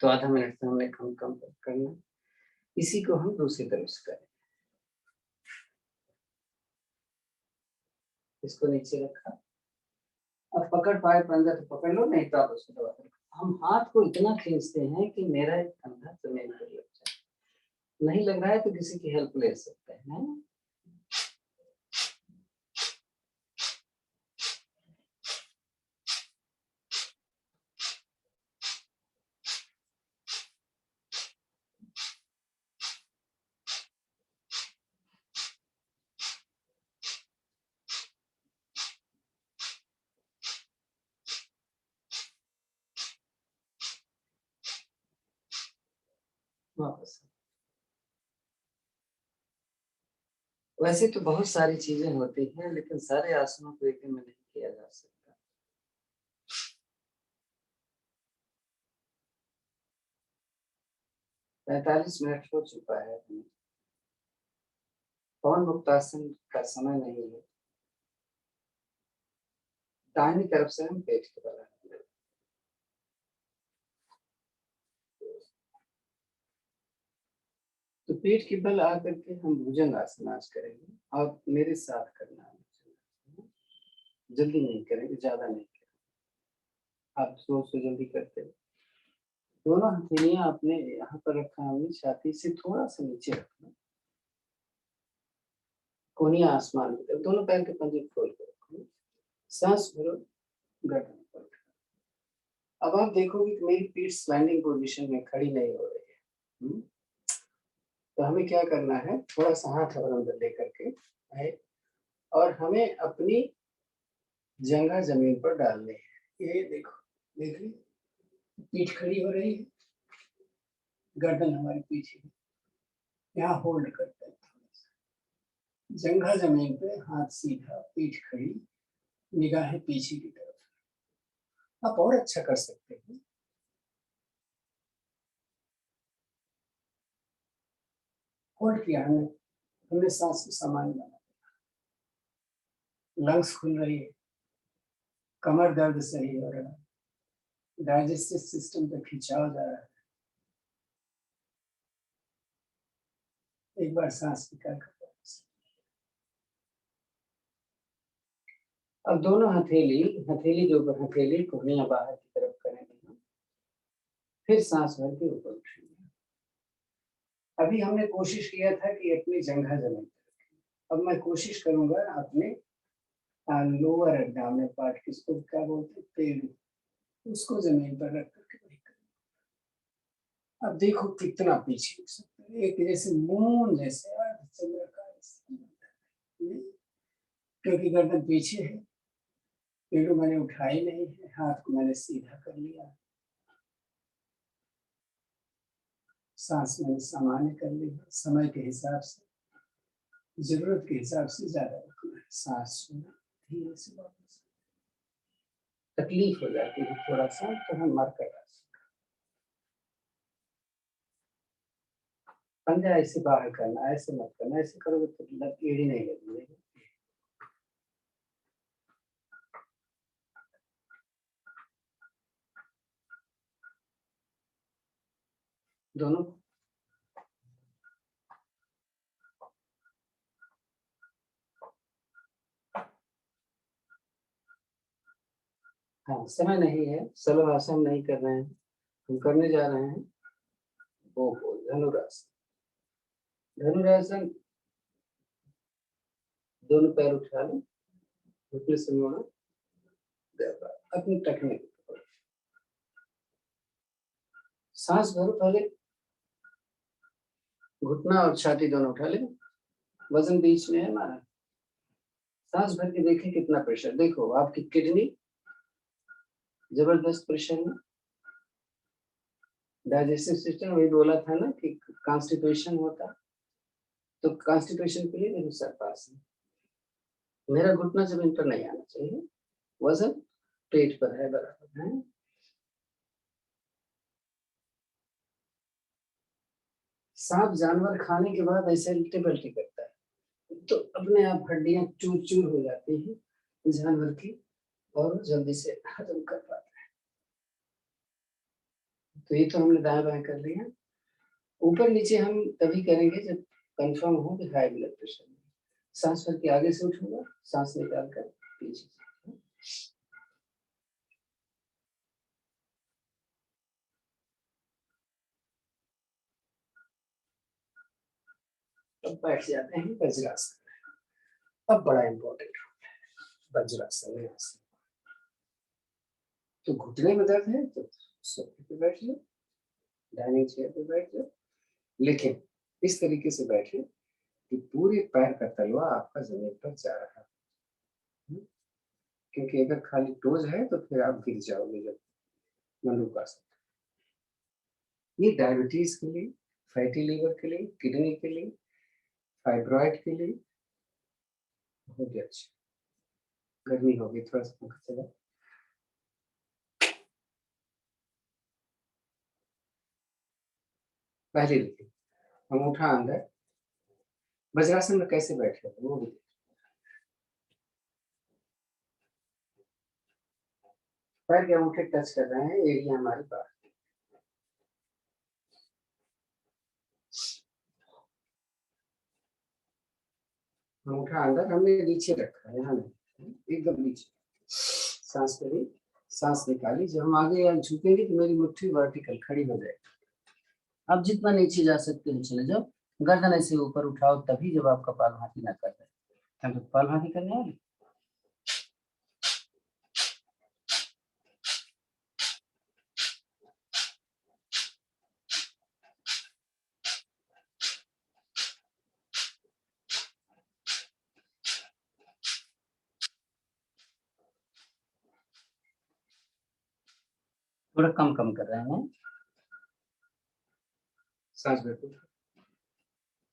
तो आधा मिनट से हमने कम कम करना, इसी को हम दूसरी तरफ से करें। इसको नीचे रखा, अब पकड़ पाए पंजा तो पकड़ लो, नहीं तो आप उसको दबा दो। हम हाथ को इतना खींचते हैं कि मेरा एक कंधा जमीन पर लग जाए। नहीं लग रहा है तो किसी की हेल्प ले सकते हैं। वापस। वैसे तो बहुत सारी चीजें होती हैं लेकिन सारे आसनों को एक दिन में नहीं किया जा सकता। पैंतालीस मिनट हो चुका है। पवन मुक्तासन का समय नहीं है। दाहिनी तरफ से हम पेट के बल आएंगे। तो पेट के बल आकर के हम भुजंगासन आज करेंगे और मेरे साथ करना है। जल्दी नहीं करेंगे, ज्यादा नहीं करेंगे, आप जोर से जल्दी करते हैं। दोनों हथेलियां अपने यहाँ पर रखा, हमने छाती से थोड़ा सा नीचे रखना, कोहनियां आसमान की तरफ, दोनों पैर के पंजे खोल कर रखो, सांस भरो, गर्दन पर। अब आप देखोगे कि मेरी पीठ स्लैंडिंग पोजीशन में खड़ी नहीं हो रही है। तो हमें क्या करना है, थोड़ा सा हाथ और अंदर लेकर के आए और हमें अपनी जंघा जमीन पर डालनी है। ये देखो, देख रही, पीठ खड़ी हो रही है, गर्दन हमारी पीछे, यहाँ होल्ड करते हैं। जंघा जमीन पे, हाथ सीधा, पीठ खड़ी, निगाहें पीछे की तरफ। आप और अच्छा कर सकते हैं। होल्ड किया हमने सांस को सामान्य बना, लंग्स खुल रही है, कमर दर्द सही हो रहा है, डाइजेस्टिव सिस्टम पे खिंचाव जा रहा है। एक बार सांस निकाल कर, अब दोनों हथेली के ऊपर हथेली, कोहनियां बाहर की तरफ करेंगे, फिर सांस भर के ऊपर उठेंगे। अभी हमने कोशिश किया था कि अपनी जंघा जमीन पर रखें। अब मैं कोशिश करूंगा अपने लोअर एब्डोमिनल पार्ट, किसको क्या बोलते हैं, पेट, उसको जमीन पर रख करके वही करें। अब देखो कितना पीछे हो सकता है, एक जैसे मून जैसे अर्धचंद्र का, क्योंकि गर्दन पीछे है, पेड़ों मैंने उठाई नहीं है, हाथ को मैंने सीधा कर लिया, सांस मैंने सामान्य कर ली। समय के हिसाब से, जरूरत के हिसाब से ज्यादा रखना है। सांस छोड़ना, धीरे से वापस। तकलीफ हो जाती है थोड़ा सा तो हम मर कर, पंजा ऐसे बाहर करना, ऐसे मत करना, ऐसे करोगे तो एड़ी नहीं लगेगी। दोनों हाँ, समय नहीं है, स्लो आसन नहीं कर रहे हैं, हम करने जा रहे हैं वो धनुरासन। धनुरासन, दोनों पैर उठा लो, घुटने से मोड़ो, अपनी टेक्निक। सांस भरो, पहले घुटना और छाती दोनों उठा ले, वजन बीच में है हमारा। सांस भर के देखें कितना प्रेशर। देखो आपकी किडनी जबरदस्त प्रेशर में, डाइजेस्टिव सिस्टम, वही बोला था ना कि कॉन्स्टिपेशन होता, तो कॉन्स्टिपेशन के लिए मेरे सर पास है। मेरा घुटना जमीन पर नहीं आना चाहिए, वजन पेट पर है, बराबर है। सांप जानवर खाने के बाद ऐसे उल्टे पलटी करता है, तो अपने आप हड्डियां चूर चूर हो जाती हैं जानवर की, और जल्दी से हजम कर पाता है। तो ये तो हमने दाएं बाएं कर लिया। ऊपर नीचे हम तभी करेंगे जब कंफर्म हो कि हाई ब्लड प्रेशर है। सांस भर के आगे से उठूंगा, सांस निकाल कर पीछे से। अब बैठ जाते हैं वज्रासन। अब बड़ा इंपॉर्टेंट वज्रासन है। तो घुटने में दर्द है तो सोफे पे बैठ लो, डाइनिंग चेयर पे बैठ जाओ, लेकिन इस तरीके से बैठे कि पूरे पैर का तलवा आपका जमीन पर जा रहा है। क्योंकि अगर खाली टोज है तो फिर आप गिर जाओगे जब मलूकासन। ये डायबिटीज के लिए, फैटी लीवर के लिए, किडनी के लिए, फाइब्रॉइड के लिए बहुत ही अच्छा। गर्मी होगी, थोड़ा सा पंखा चला। पहले देखिए अंगूठा अंदर, वज्रासन में कैसे बैठे वो भी। पैर के अंगूठे टच कर रहे हैं, एरिया हमारे पास। अंगूठा अंदर, हमने नीचे रखा है, यहाँ नहीं, एकदम नीचे। सांस करी, सांस निकाली। जब हम आगे या झुकेंगे तो मेरी मुट्ठी वर्टिकल खड़ी हो जाएगी। अब जितना नीचे जा सकते हो चले जाओ, गर्दन ऐसे ऊपर उठाओ, तभी जब आप कपालभाति ना कर रहे। हम तो कपालभाति करने वाले। थोड़ा कम कम कर रहे हैं सांस बिल्कुल।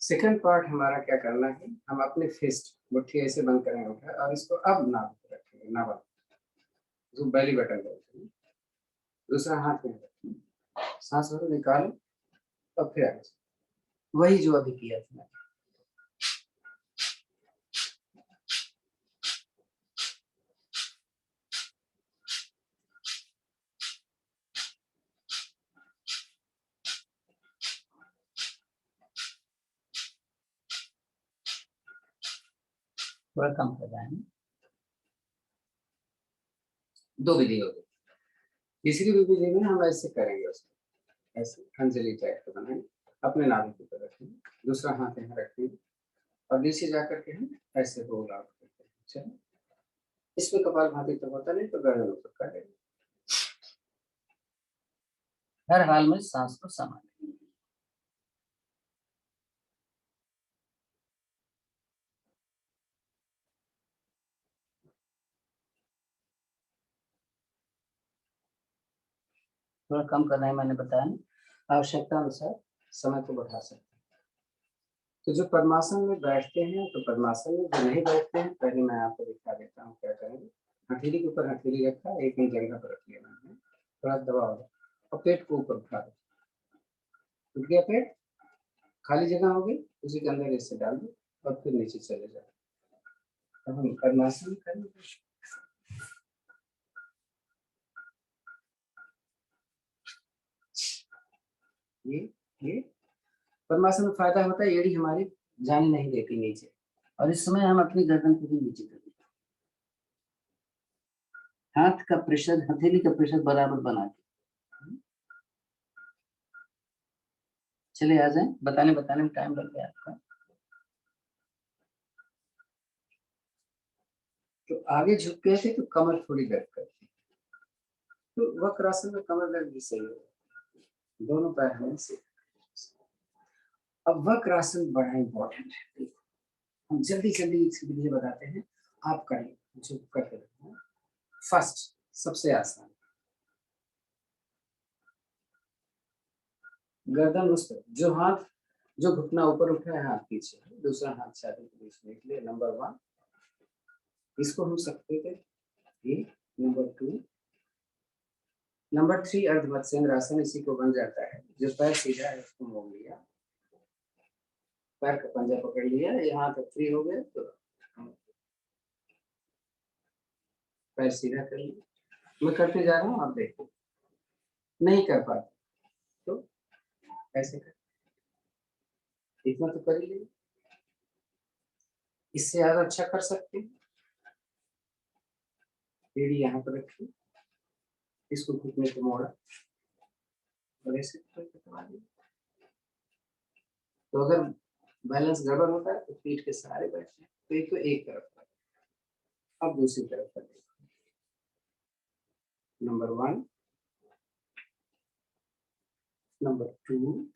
सेकंड पार्ट हमारा क्या करना है, हम अपने फिस्ट मुट्ठी ऐसे बंद करेंगे उठा, और इसको अब नाभि पे रखेंगे, नाभि जो बेली बटन बोलते हैं। दूसरा हाथ में रखेंगे, सांस भरो, निकालो, और फिर आगे वही जो अभी किया था। थोड़ा कम कर रहे हैं। दो विधि हो गई। तीसरी विधि में हम ऐसे करेंगे, उसको ऐसे अंजलि टाइप का बनाएंगे, अपने नाभि के ऊपर रखेंगे, दूसरा हाथ यहाँ रखेंगे, और नीचे जाकर के हम ऐसे रोल आउट करते हैं। चलो, इसमें कपालभाति तो होता नहीं, तो गर्दन ऊपर करेंगे। हर हाल में सांस को संभालें। थोड़ा कम करना है, मैंने बताया ना, आवश्यकता अनुसार समय को बढ़ा सकते हैं। तो जो पद्मासन में बैठते हैं, तो पद्मासन में जो नहीं बैठते हैं, पहले मैं आपको दिखा देता हूँ क्या करेंगे। हथेली के ऊपर हथेली रखा, एक ही जगह पर रख लिया मैंने, थोड़ा दबाव, और पेट को ऊपर उठा दो। उठ गया पेट, खाली जगह होगी उसी के अंदर इससे डाल दो, और फिर नीचे चले जाओ। अब हम पद्मासन करेंगे। ये पद्मासन में फायदा होता है, एड़ी हमारी जाने नहीं देती नीचे, और इस समय हम अपनी गर्दन को भी नीचे कर देते, हाथ का प्रेशर, हथेली का प्रेशर बराबर बना के। चले आ जाए, बताने में टाइम लग गया आपका। तो आगे झुक गए थे तो कमर थोड़ी दर्द करती, तो वक्रासन में कमर दर्द भी सही हो, दोनों पैर हमें से। अब वक्रासन बड़ा इंपॉर्टेंट है, हम जल्दी जल्दी इसकी विधि बताते हैं, आप करें जो करते रहते हैं। फर्स्ट सबसे आसान, गर्दन उस पर, जो हाथ, जो घुटना ऊपर उठा है हाथ पीछे है, दूसरा हाथ छाती के बीच में निकले, नंबर 1 इसको हम सकते थे ये, नंबर 2, नंबर 3 अर्धमत्स्येंद्र आसन, इसी को बन जाता है, जो पैर सीधा है उसको मोड़ लिया, पैर का पंजा पकड़ लिया, यहाँ तक फ्री हो गए तो पैर सीधा कर लिया। मैं करते जा रहा हूँ, आप देखो, नहीं कर पाते तो ऐसे कर, इतना तो कर ही लीजिए, इससे ज्यादा अच्छा कर सकते हैं। एड़ी यहाँ पर रखी, इसको घुटने को मोड़ा और ऐसे करवा दिया। तो अगर बैलेंस गड़बड़ होता है तो पीठ के सहारे बैठे, तो एक तो एक तरफ पर, अब दूसरी तरफ पर देखो, number 1, number 2,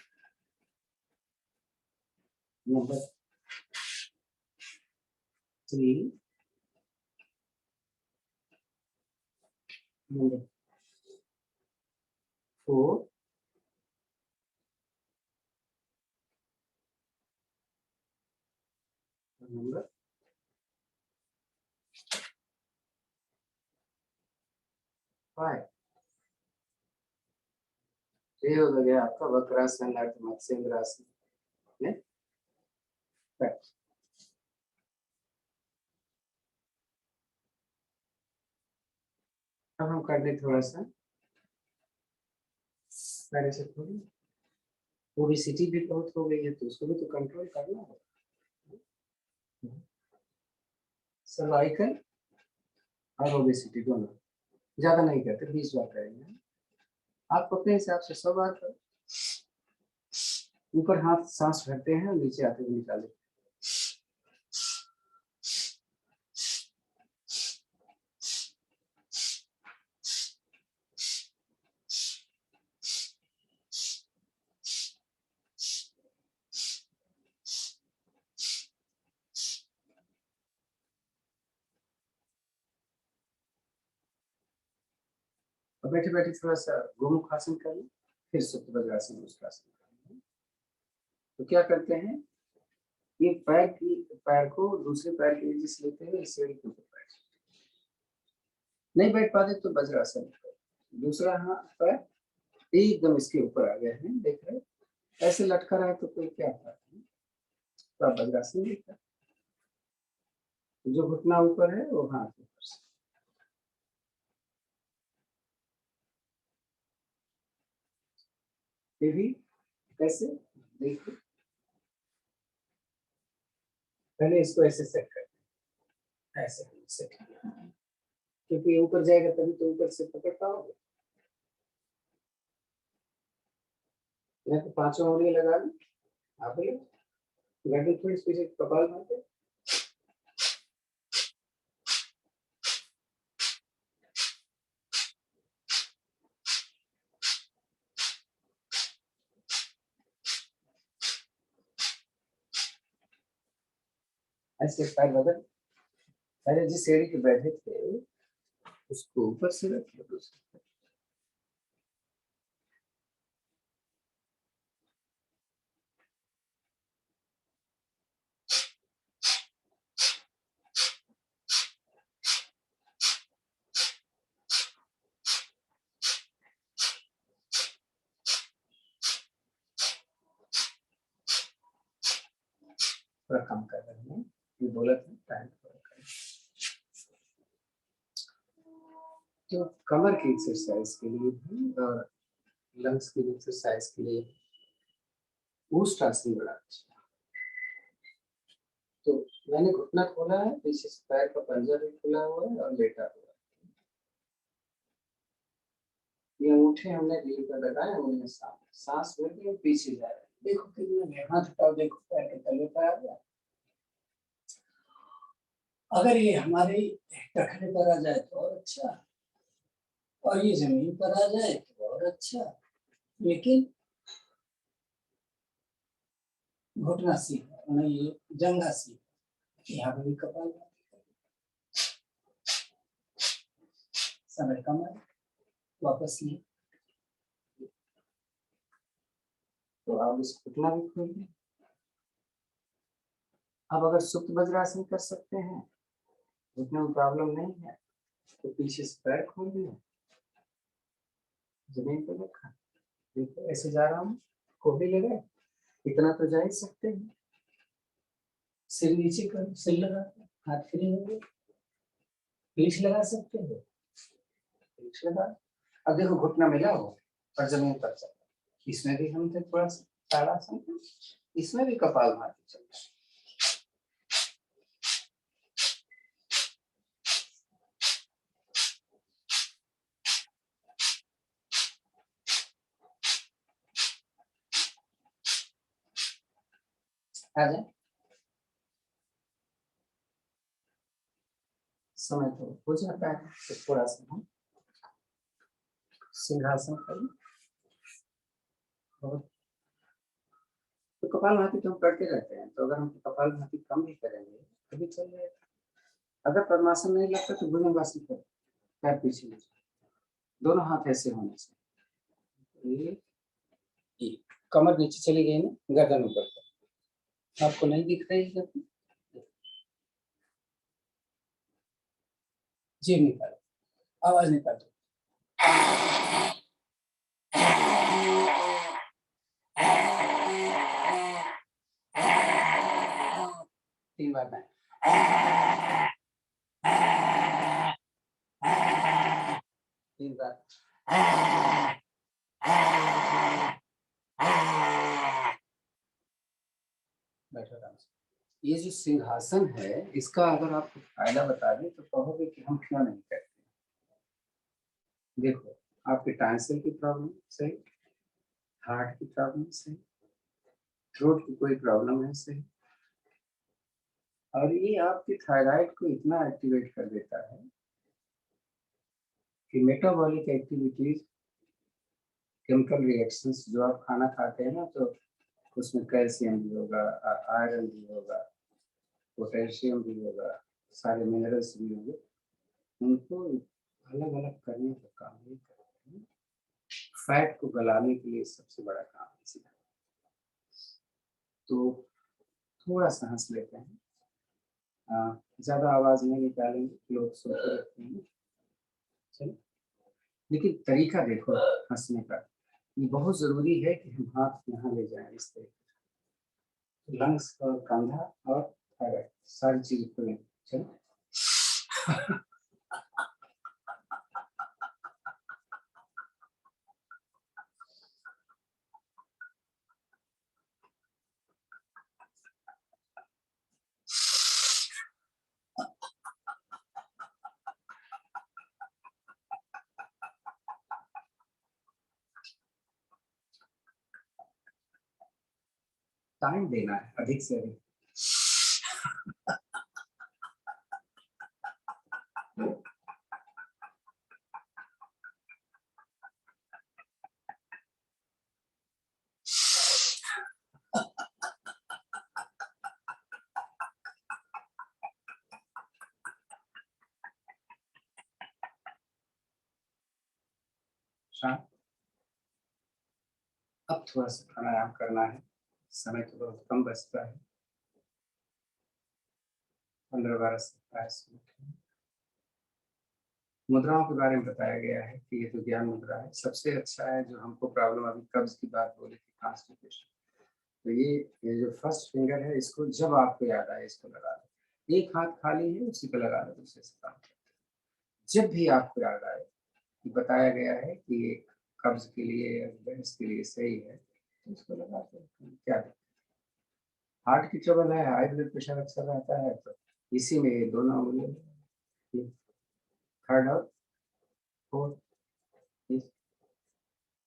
number 3, number 4, number 5। ये हो गया आपका वक्रासन, अर्धमत्स्येंद्र आसन। अब हम कर ले थोड़ा सा पहले से, थोड़ी ओबेसिटी भी बहुत हो गई है तो उसको भी तो कंट्रोल करना होगा। सर्वाइकल और ओबेसिटी दोनों, ज्यादा नहीं करते, 20 बार करेंगे आप अपने हिसाब से, 100 बार करो। ऊपर हाथ सांस भरते हैं, नीचे आते हुए निकाले, और बैठे बैठे थोड़ा सा गोमुख आसन कर लें, फिर सुप्त वज्रासन, मुस्कासन कर लें। तो क्या करते हैं, ये पैर को दूसरे पैर के नीचे से लेते हैं, सीढ़ी के ऊपर बैठ, नहीं बैठ पाते तो वज्रासन करो, दूसरा हाथ पैर एकदम इसके ऊपर आ गया है, देख रहे, ऐसे लटका रहा है तो कोई क्या फर्क नहीं, तो आप वज्रासन देखा, जो घुटना ऊपर है वो हाथ ऊपर से, ये भी कैसे देखिए, पहले इसको ऐसे सेट करते हैं, ऐसे सेट किया, क्योंकि ऊपर जाएगा तभी तो ऊपर से पकड़ पाओगे, मैं तो 5 उंगली लगा ली, आप लोग गर्दन थोड़ी पीछे, कपाल मारते, ऐसे पैर बदल, पहले जिस सीढ़ी पे बैठे थे उसको ऊपर से रखिए, दूसरे थोड़ा कम कर रहे हैं, ये बोला था टाइम थोड़ा कम। तो कमर की एक्सरसाइज के लिए भी और लंग्स की एक्सरसाइज के लिए ऊष्ट आसन बड़ा अच्छा। तो मैंने घुटना खोला है, पीछे से पैर का पंजा भी खुला हुआ है और लेटा हुआ है, ये अंगूठे हमने रीढ़ पर लगाए, उनमें सांस भर के पीछे जा रहे हैं, देखो कितना, हाथ उठाओ, देखो पैर के तले पे आ गया, अगर ये हमारे टखने पर आ जाए तो और अच्छा, और ये जमीन पर आ जाए तो और अच्छा, लेकिन घुटना सीधा नहीं, ये जंघा सीधा, यहाँ पे भी कपाल समय कमर वापस लिए, तो आप इस घुटना भी खोल दें। अब अगर सुप्त वज्रासन कर सकते हैं, घुटने में प्रॉब्लम नहीं है, तो पीछे से पैर खोल दिया, जमीन पे रखा, देखो ऐसे जा रहा हूँ, कोहनी लगाए, इतना तो जा ही सकते हैं। सिर नीचे करो, सिर लगा, हाथ फ्री हो गए, पीठ लगा सकते हो, पीठ लगा। अब देखो घुटना मिला हो और जमीन पर चल, इसमें भी हम थे थोड़ा सा ताड़ासन, इसमें भी कपाल भाती चल रहा है। आ जाए, समय तो हो जाता है, तो थोड़ा सा हम सिंहासन करें, और तो कपालभाति तो हम करते रहते हैं, तो अगर हम कपालभाति कम भी करेंगे तो भी चल जाएगा। अगर पद्मासन नहीं लगता तो भुजंगासन करें, पैर पीछे ले जाए, दोनों हाथ ऐसे होने चाहिए, ये कमर नीचे चली गई ना, गर्दन ऊपर, आपको नहीं दिख रही है? जीभ निकालो, आवाज निकालो, 3 बार में 3 बार। बैठो आराम से। ये जो सिंहासन है, इसका अगर आपको फायदा बता दें तो कहोगे कि हम क्यों नहीं करते। देखो, आपके टांसिल की प्रॉब्लम सही, हार्ट की प्रॉब्लम सही, थ्रोट की कोई प्रॉब्लम है सही, और ये आपकी थायराइड को इतना एक्टिवेट कर देता है कि मेटाबॉलिक एक्टिविटीज, केमिकल रिएक्शंस, जो आप खाना खाते हैं ना, तो उसमें कैल्शियम भी होगा, आयरन भी होगा, पोटेशियम भी होगा, सारे मिनरल्स भी होंगे, उनको अलग अलग करने का काम नहीं करते हैं। फैट को गलाने के लिए सबसे बड़ा काम है इसका। तो थोड़ा सा हंस लेते हैं, ज्यादा आवाज नहीं निकालेंगे, लोग सोते रहते हैं, चलो, लेकिन तरीका देखो हंसने का, ये बहुत जरूरी है कि हम हाथ यहाँ ले जाएं इस तरीके, लंग्स और कंधा और थायराइड सारी चीज को लें, चलो। टाइम देना है अधिक से अधिक। शांत। अब थोड़ा सा प्राणायाम करना है, समय तो बहुत कम बचता है, 15-12 मिनट। मुद्राओं के बारे में बताया गया है कि ये तो ज्ञान मुद्रा है, सबसे अच्छा है जो हमको प्रॉब्लम, अभी कब्ज की बात बोली थी, कॉन्स्टिपेशन, तो ये जो फर्स्ट फिंगर है, इसको जब आपको याद आए इसको लगा दो, एक हाथ खाली है उसी पे लगा दो, दूसरे से काम करो। जब भी आपको याद आए कि बताया गया है कि ये कब्ज के लिए, गैस के लिए सही है, तो इसको लगा दो, क्या दिक्कत। हार्ट की ट्रबल है, हाई ब्लड प्रेशर अक्सर रहता है, तो इसी में ये दोनों उंगलियां, थर्ड और फोर्थ,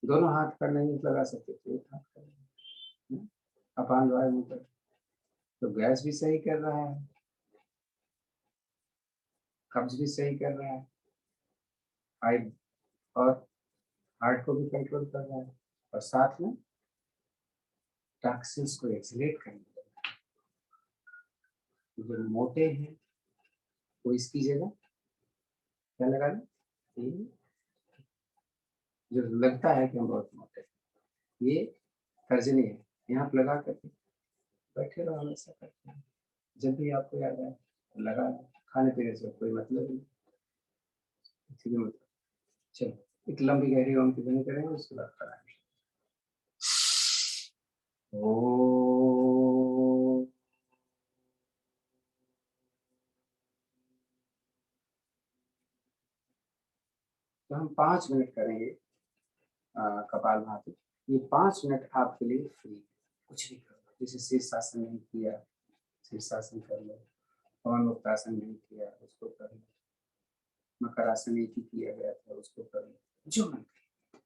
दोनों हाथ पर नहीं लगा सकते तो एक हाथ कर, अपान वायु मुकर, तो गैस भी सही कर रहा है, कब्ज भी सही कर रहा है, हाई और हार्ट को भी कंट्रोल कर रहा है, और साथ में टॉक्सिन्स को एक्सलेट करने लगा। जो मोटे हैं वो इसकी जगह क्या लगा दें, जो लगता है कि हम बहुत मोटे, ये तर्जनी है, यहाँ पे लगा करके बैठे रहो, हमेशा करते हैं। जब भी आपको याद आए लगा, खाने पीने से कोई मतलब नहीं, ठीक है मतलब। चलो एक लंबी गहरी ओम की ध्वनि करेंगे, उसके बाद कराएंगे। ओ तो हम 5 मिनट करेंगे कपालभाति। ये 5 मिनट आपके लिए फ्री, कुछ भी करो। जैसे शीर्षासन नहीं किया, शीर्षासन कर लो, पवन मुक्तासन नहीं किया, उसको कर लो, मकरासन एक ही किया गया था, उसको कर लो, जो मन करे।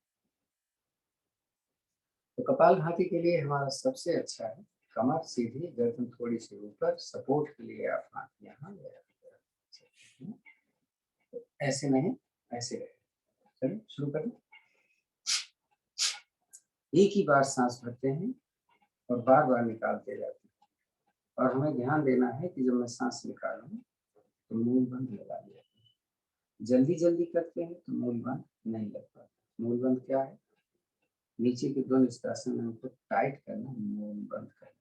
तो कपालभाति के लिए हमारा सबसे अच्छा है कमर सीधी, गर्दन थोड़ी सी ऊपर, सपोर्ट के लिए आप हाथ यहाँ ले आते हैं। तो ऐसे नहीं, ऐसे रहे। चलिए शुरू करें। एक ही बार सांस भरते हैं और बार बार निकालते जाते हैं, और हमें ध्यान देना है कि जब मैं सांस निकालूं तो मूल बंद लगा लिया। जल्दी जल्दी करते हैं तो मूल बंद नहीं लग पाता। मूल बंद क्या है? नीचे के दो निष्कासन में उनको टाइट करना, मूल बंद करना।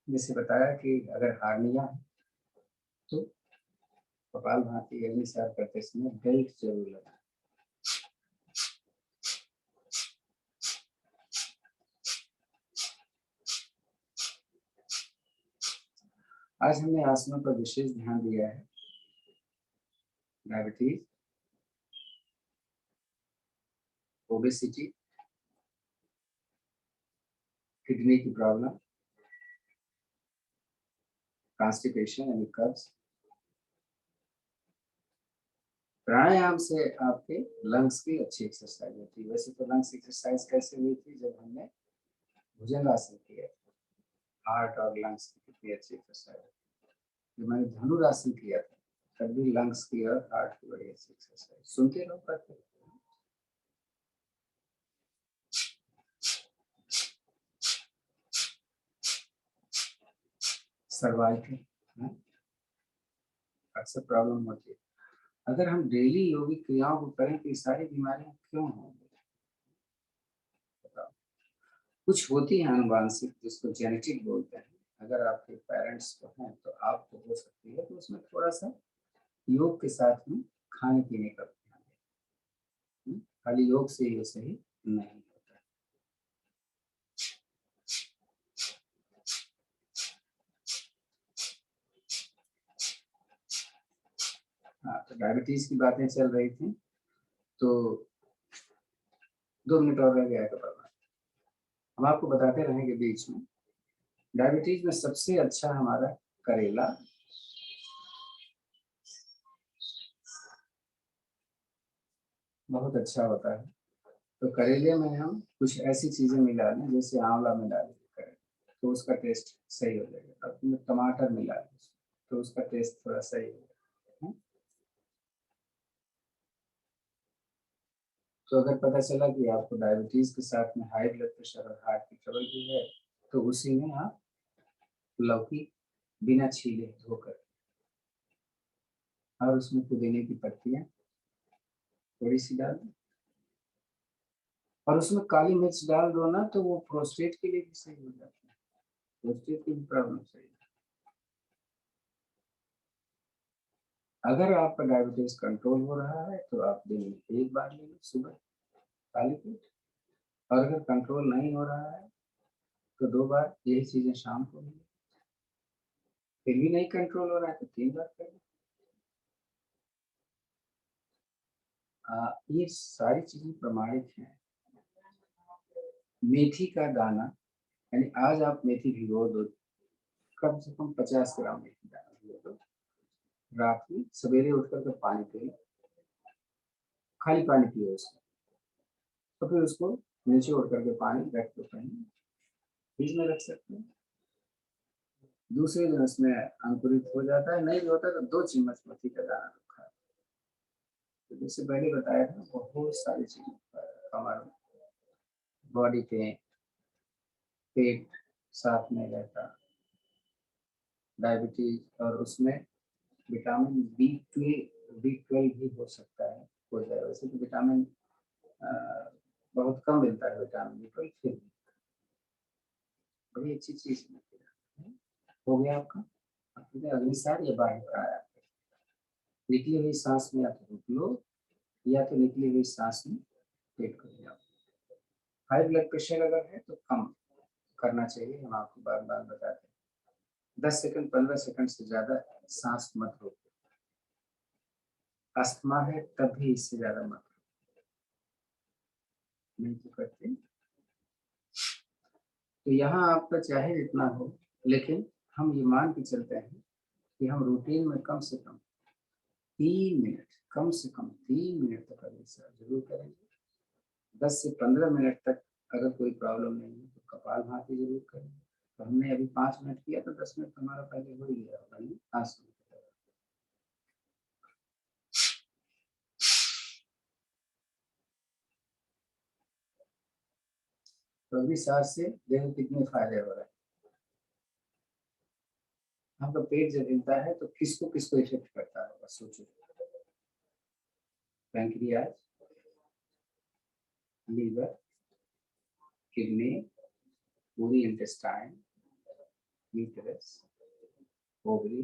जैसे बताया कि अगर हार्निया है तो कपालभाति अग्निसार करते समय बेल्ट जरूर लगाएं। आज हमने आसनों पर विशेष ध्यान दिया है। डायबिटीज, ओबेसिटी, किडनी की प्रॉब्लम, कॉन्स्टिपेशन यानी कब्ज। प्राणायाम से आपके लंग्स की अच्छी एक्सरसाइज होती है। वैसे तो लंग्स एक्सरसाइज कैसे हुई थी? जब हमने भुजंगासन किया, हार्ट और लंग्स की कितनी अच्छी एक्सरसाइज। जब मैंने धनुरासन किया था तब भी लंग्स की और हार्ट की बड़ी अच्छी एक्सरसाइज। सुनते रहो, करते रहो। सर्वाइकल अक्सर प्रॉब्लम होती है। अगर हम डेली योगिक क्रियाओं को करें तो ये सारी बीमारियां क्यों होंगी? बताओ। कुछ होती है अनुवांशिक, जिसको जेनेटिक बोलते हैं। अगर आपके पेरेंट्स को हैं तो आपको हो सकती है, तो उसमें थोड़ा सा योग के साथ में खाने पीने का ध्यान दें। खाली योग से ये सही नहीं होता। हाँ, तो डायबिटीज की बातें चल रही थी, तो 2 मिनट और रह गया है। हम आपको बताते रहेंगे बीच में। डायबिटीज में सबसे अच्छा हमारा करेला, बहुत अच्छा होता है। तो करेले में हम कुछ ऐसी चीजें मिला लें, जैसे आंवला मिला लें करेले, तो उसका टेस्ट सही हो जाएगा। अब टमाटर मिला लें तो उसका टेस्ट थोड़ा सही हो जाएगा। तो अगर पता चला कि आपको डायबिटीज के साथ में हाई ब्लड प्रेशर और हार्ट की ट्रबल भी है, तो उसी में आप लौकी बिना छीले धोकर और उसमें पुदीने की पत्तियां थोड़ी सी डाल दें, और उसमें काली मिर्च डाल दो ना, तो वो प्रोस्टेट के लिए भी सही हो जाता है। प्रोस्टेट की प्रॉब्लम सही है। अगर आपका डायबिटीज कंट्रोल हो रहा है तो आप दिन में 1 बार ले लो सुबह खाली पेट, और अगर कंट्रोल नहीं हो रहा है तो 2 बार यही चीजें शाम को ले लो। फिर भी नहीं कंट्रोल हो रहा है तो 3 बार कर लो। ये सारी चीजें प्रमाणित हैं। मेथी का दाना, यानी आज आप मेथी भिगो दो, कम से कम 50 ग्राम मेथी दाना भिगो दो, रात में सवेरे उठकर के पानी पिए, खाली पानी पिए उसको, तो फिर उसको नीचे उठ करके पानी रख दो, कहीं फ्रिज में रख सकते हैं। दूसरे दिन उसमें अंकुरित हो जाता है, नहीं भी होता तो 2 चम्मच मेथी का दाना रखा। तो जैसे पहले बताया था, बहुत सारी चीजें, कमर, बॉडी पेन, पेट साफ नहीं रहता, डायबिटीज, और उसमें विटामिन बी 12 भी हो सकता है, हो जाए। वैसे तो विटामिन बहुत कम मिलता है, विटामिन बी 12, फिर भी बड़ी अच्छी चीज है। हो गया आपका अग्निसार या बाहर प्राणायाम। निकली हुई सांस में या तो रोक लो, या तो निकली हुई सांस में पेट को ले जाओ। हाई ब्लड प्रेशर अगर है तो कम करना चाहिए, हम आपको बार बार बताते हैं। 10 सेकंड 15 सेकंड से ज्यादा सांस मत रोको। अस्थमा है तब भी इससे ज्यादा मत रोको, नहीं तो करते। तो यहाँ आपका चाहे जितना हो, लेकिन हम ये मान के चलते हैं कि हम रूटीन में कम से कम 3 मिनट, कम से कम 3 मिनट तक अग्निसार जरूर करेंगे। 10 से 15 मिनट तक अगर कोई प्रॉब्लम नहीं है तो कपालभाति जरूर करें। तो हमने अभी 5 मिनट किया तो 10 मिनट हमारा पहले हो ही गया होगा। आसन तो अग्निसार से देखो कितने फायदे हो रहे हैं। आपका पेट जब हिलता है तो किसको किसको इफेक्ट करता होगा, सोचो। पैंक्रियाज, लीवर, किडनी, पूरी intestine, uterus, ovary,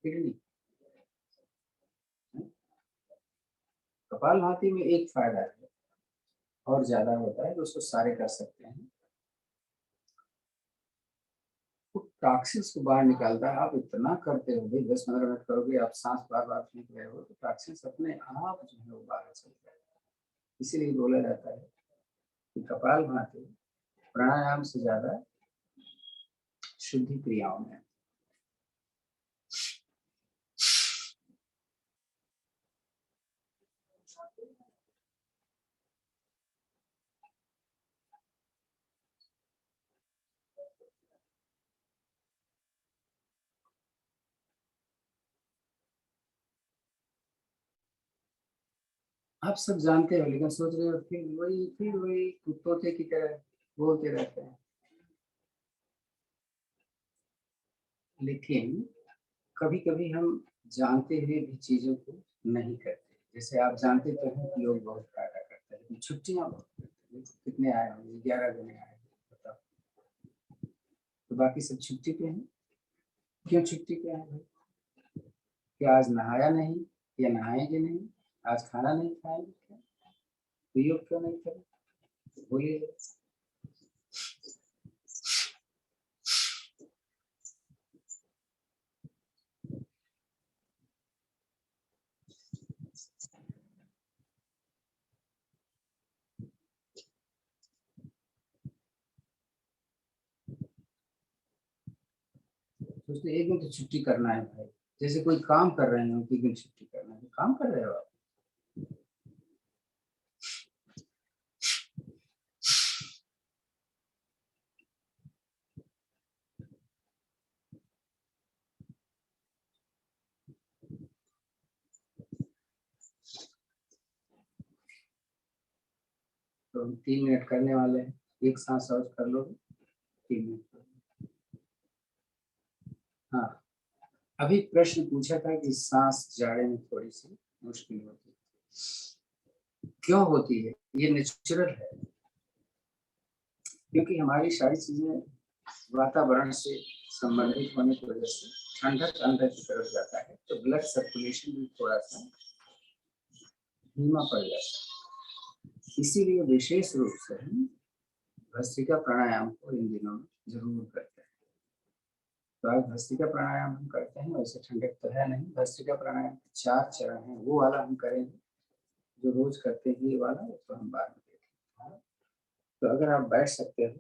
kidney. Kapalbhati में एक फायदा है और ज्यादा होता है, तो उसको सारे कर सकते हैं। टॉक्सिन्स को बाहर निकालता है। आप इतना करते हो भाई, 10-15 मिनट करोगे, आप सांस बार बार खींच रहे हो तो टॉक्सिन्स अपने आप जो है वो बाहर चल जाए। इसीलिए बोला जाता है कि कपालभाति प्राणायाम से ज्यादा शुद्धि क्रियाओं में। आप सब जानते हो, लेकिन सोच रहे हो फिर वही तोते की तरह बोलते रहते हैं। लेकिन कभी कभी हम जानते हुए भी चीजों को नहीं करते। जैसे आप जानते तो हैं कि लोग बहुत फायदा करते हैं, लेकिन छुट्टियां बहुत करते हैं। कितने आए होंगे, 11 जने आए, बताओ। तो बाकी सब छुट्टी पे हैं। क्यों छुट्टी पे हैं भाई? क्या आज नहाया नहीं, या नहाएंगे नहीं, आज खाना नहीं खाएंगे क्या, तो योग क्यों नहीं करें, बोलिए। सोचते एक दिन तो छुट्टी करना है भाई। जैसे कोई काम कर रहे हो कि एक दिन छुट्टी करना है, तो काम कर रहे हो आप। तो हम 3 मिनट करने वाले हैं, एक सांस और कर लो, 3 मिनट। हाँ, अभी प्रश्न पूछा था कि सांस जाड़े में थोड़ी सी मुश्किल होती है, क्यों होती है? ये नेचुरल है, क्योंकि हमारी सारी चीजें वातावरण से संबंधित होने की वजह से ठंडक अंदर की तरफ जाता है, तो ब्लड सर्कुलेशन भी थोड़ा सा धीमा पड़ जाता है। इसीलिए विशेष रूप से हम भस्त्रिका प्राणायाम को इन दिनों में जरूर करते हैं। तो आज भस्त्रिका प्राणायाम हम करते हैं। वैसे ठंडक तो है नहीं, भस्त्रिका प्राणायाम के 4 चरण हैं, वो वाला हम करेंगे जो रोज करते हैं। ये वाला तो हम बाद में देखेंगे। तो अगर आप बैठ सकते हो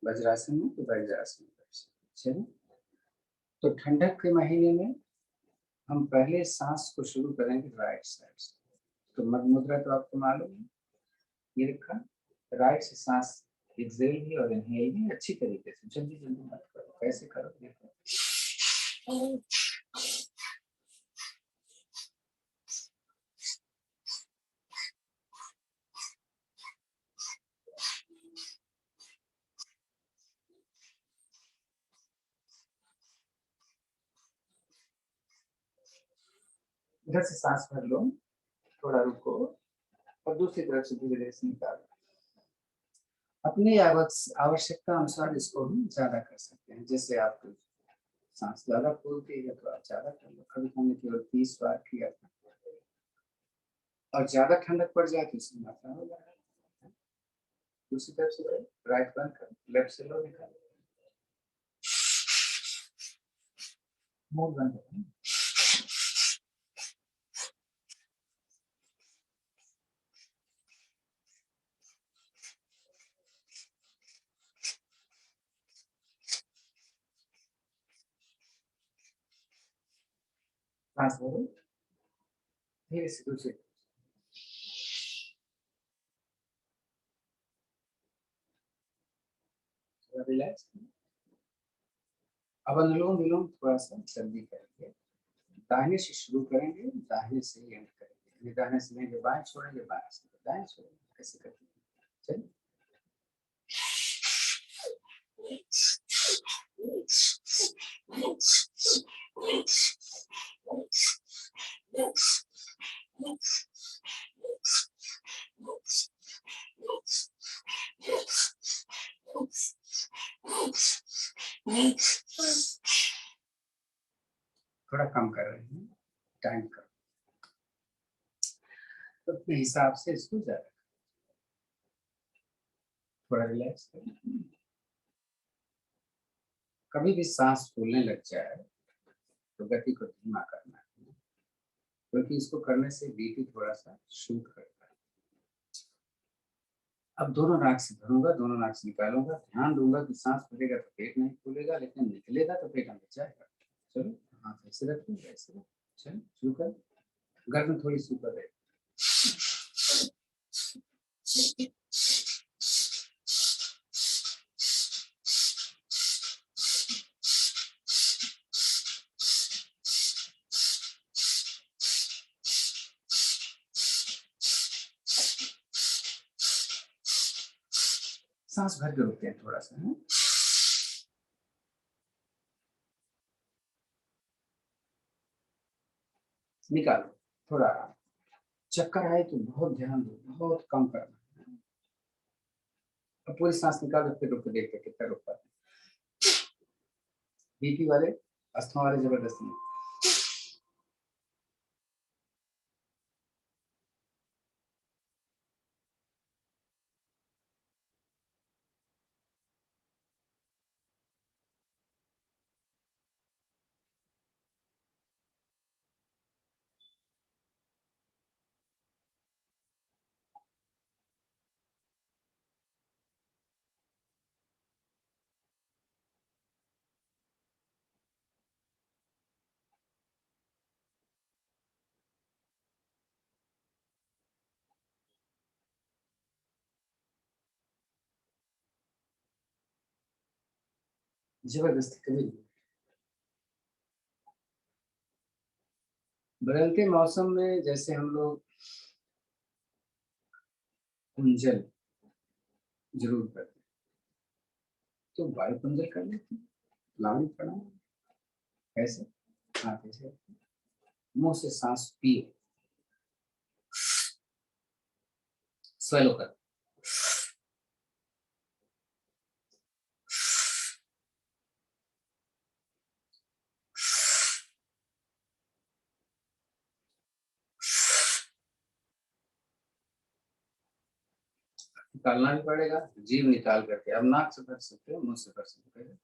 वज्रासन में तो वज्रासन में बैठ सकते हैं। तो ठंडक के महीने में हम पहले सांस को शुरू करेंगे राइट साइड से। तो मद मुद्रा तो आपको मालूम है, ये रखा, राइट से सांस एक्सेल भी और इनहेल भी अच्छी तरीके से, जल्दी जल्दी मत करो। कैसे करो देखो। इधर से सांस भर लो, थोड़ा रुको और दूसरी तरफ से धीरे धीरे से निकालो। अपनी आवश्यकता अनुसार इसको हम ज्यादा कर सकते हैं। जैसे आप सांस ज्यादा फूलती है तो आप ज्यादा कर लो। कभी हमने केवल 30 बार किया था, और ज्यादा ठंडक पड़ जाए तो इसमें मात्रा हो जाएगा। दूसरी तरफ से राइट बंद कर, लेफ्ट से लो, निकालो, मुंह बंद करो। सांस भरो धीरे से, दूसरी रिलैक्स। अब अनुलोम विलोम थोड़ा सा जल्दी करेंगे। दाहिने से शुरू करेंगे, दाहिने से एंड करेंगे। दाहिने से लेंगे, बाएं छोड़ेंगे, बाएं से दाएं छोड़ेंगे, ऐसे करते हैं। चलिए। थोड़ा कम कर रहे हैं, टाइम करो तो अपने हिसाब से इसको ज्यादा थोड़ा रिलैक्स करें। कभी भी सांस फूलने लग जाए तो गति को धीमा करना है, क्योंकि इसको करने से बीपी थोड़ा सा शूट करता है। अब दोनों नाक से भरूंगा, दोनों नाक से निकालूंगा। ध्यान दूंगा कि सांस फूलेगा तो पेट नहीं फूलेगा, लेकिन निकलेगा तो पेट अंदर जाएगा। चलो, हाथ ऐसे रखो, ऐसे रखो। चलो शुरू कर। गर्दन थोड़ी सी ऊपर रहे। सांस भर के रुकते हैं थोड़ा सा, है? निकालो, थोड़ा आराम। चक्कर आए तो बहुत ध्यान दो, बहुत कम करना है। अब पूरी सांस निकाल दो, फिर रुक के देखते कितना रुक पाते। बीपी वाले, अस्थमा वाले जबरदस्ती नहीं। जबरदस्ती कभी नहीं। बदलते मौसम में जैसे हम लोग कुंजल जरूर करते हैं, तो वायु कुंजल कर लेते हैं। लाउड पड़ा ऐसे, हाथ ऐसे, मुंह से सांस पिए, स्वेलो कर। निकालना भी पड़ेगा, जीव निकाल करके। अब नाक से भर सकते हो, मुंह से भर सकते हो।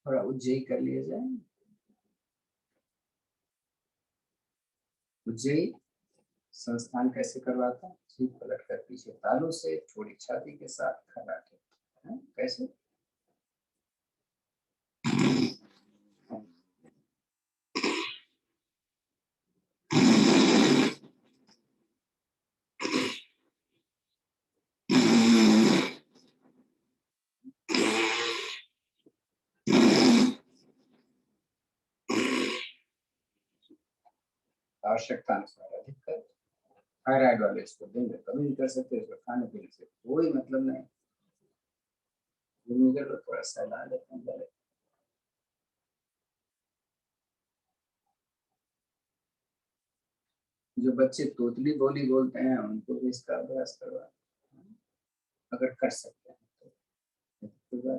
थोड़ा उज्जयी कर लिया जाए। उज्जयी संस्थान कैसे करवाता है? जीभ पलट कर पीछे तालू से, थोड़ी छाती के साथ खराटे। कैसे? आवश्यकता अनुसार अधिक कर। थायराइड वाले इसको दिन में कभी नहीं कर सकते, इसको खाने पीने से कोई मतलब नहीं। थोड़ा सा ला लेते हैं गले। जो बच्चे तोतली बोली बोलते हैं उनको भी इसका अभ्यास करवा, अगर कर सकते हैं तो।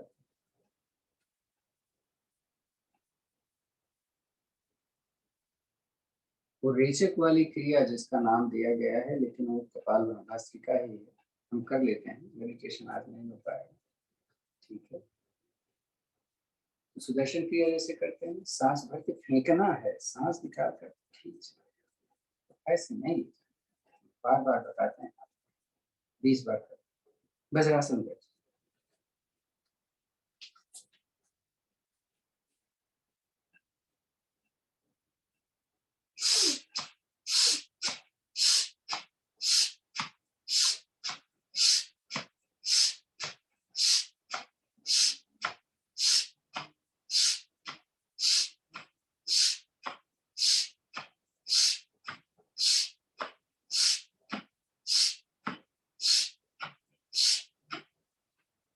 वो रेचक वाली क्रिया जिसका नाम दिया गया है, लेकिन वो कपाल भस्त्रिका ही है, हम कर लेते हैं। मेडिटेशन आज नहीं हो पाएगा, ठीक है। सुदर्शन क्रिया जैसे करते हैं, सांस भर के फेंकना है, सांस निकाल कर खींच, ऐसे नहीं। बार बार बताते हैं, 20 बार कर। वज्रासन बैठ।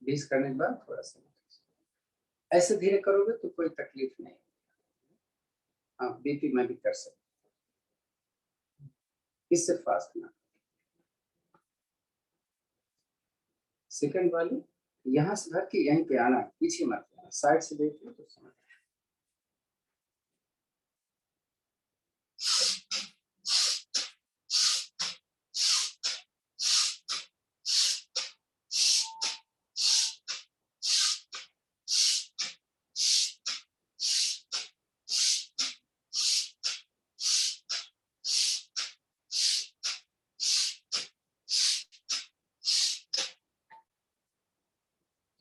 बीस करने के बाद थोड़ा सा ऐसे धीरे करोगे तो कोई तकलीफ नहीं। हाँ, बीपी में भी कर सकते, इससे फास्ट ना। सेकंड वाली यहाँ से भर के यहीं पे आना, पीछे मत आना, साइड से देख लो तो समझ।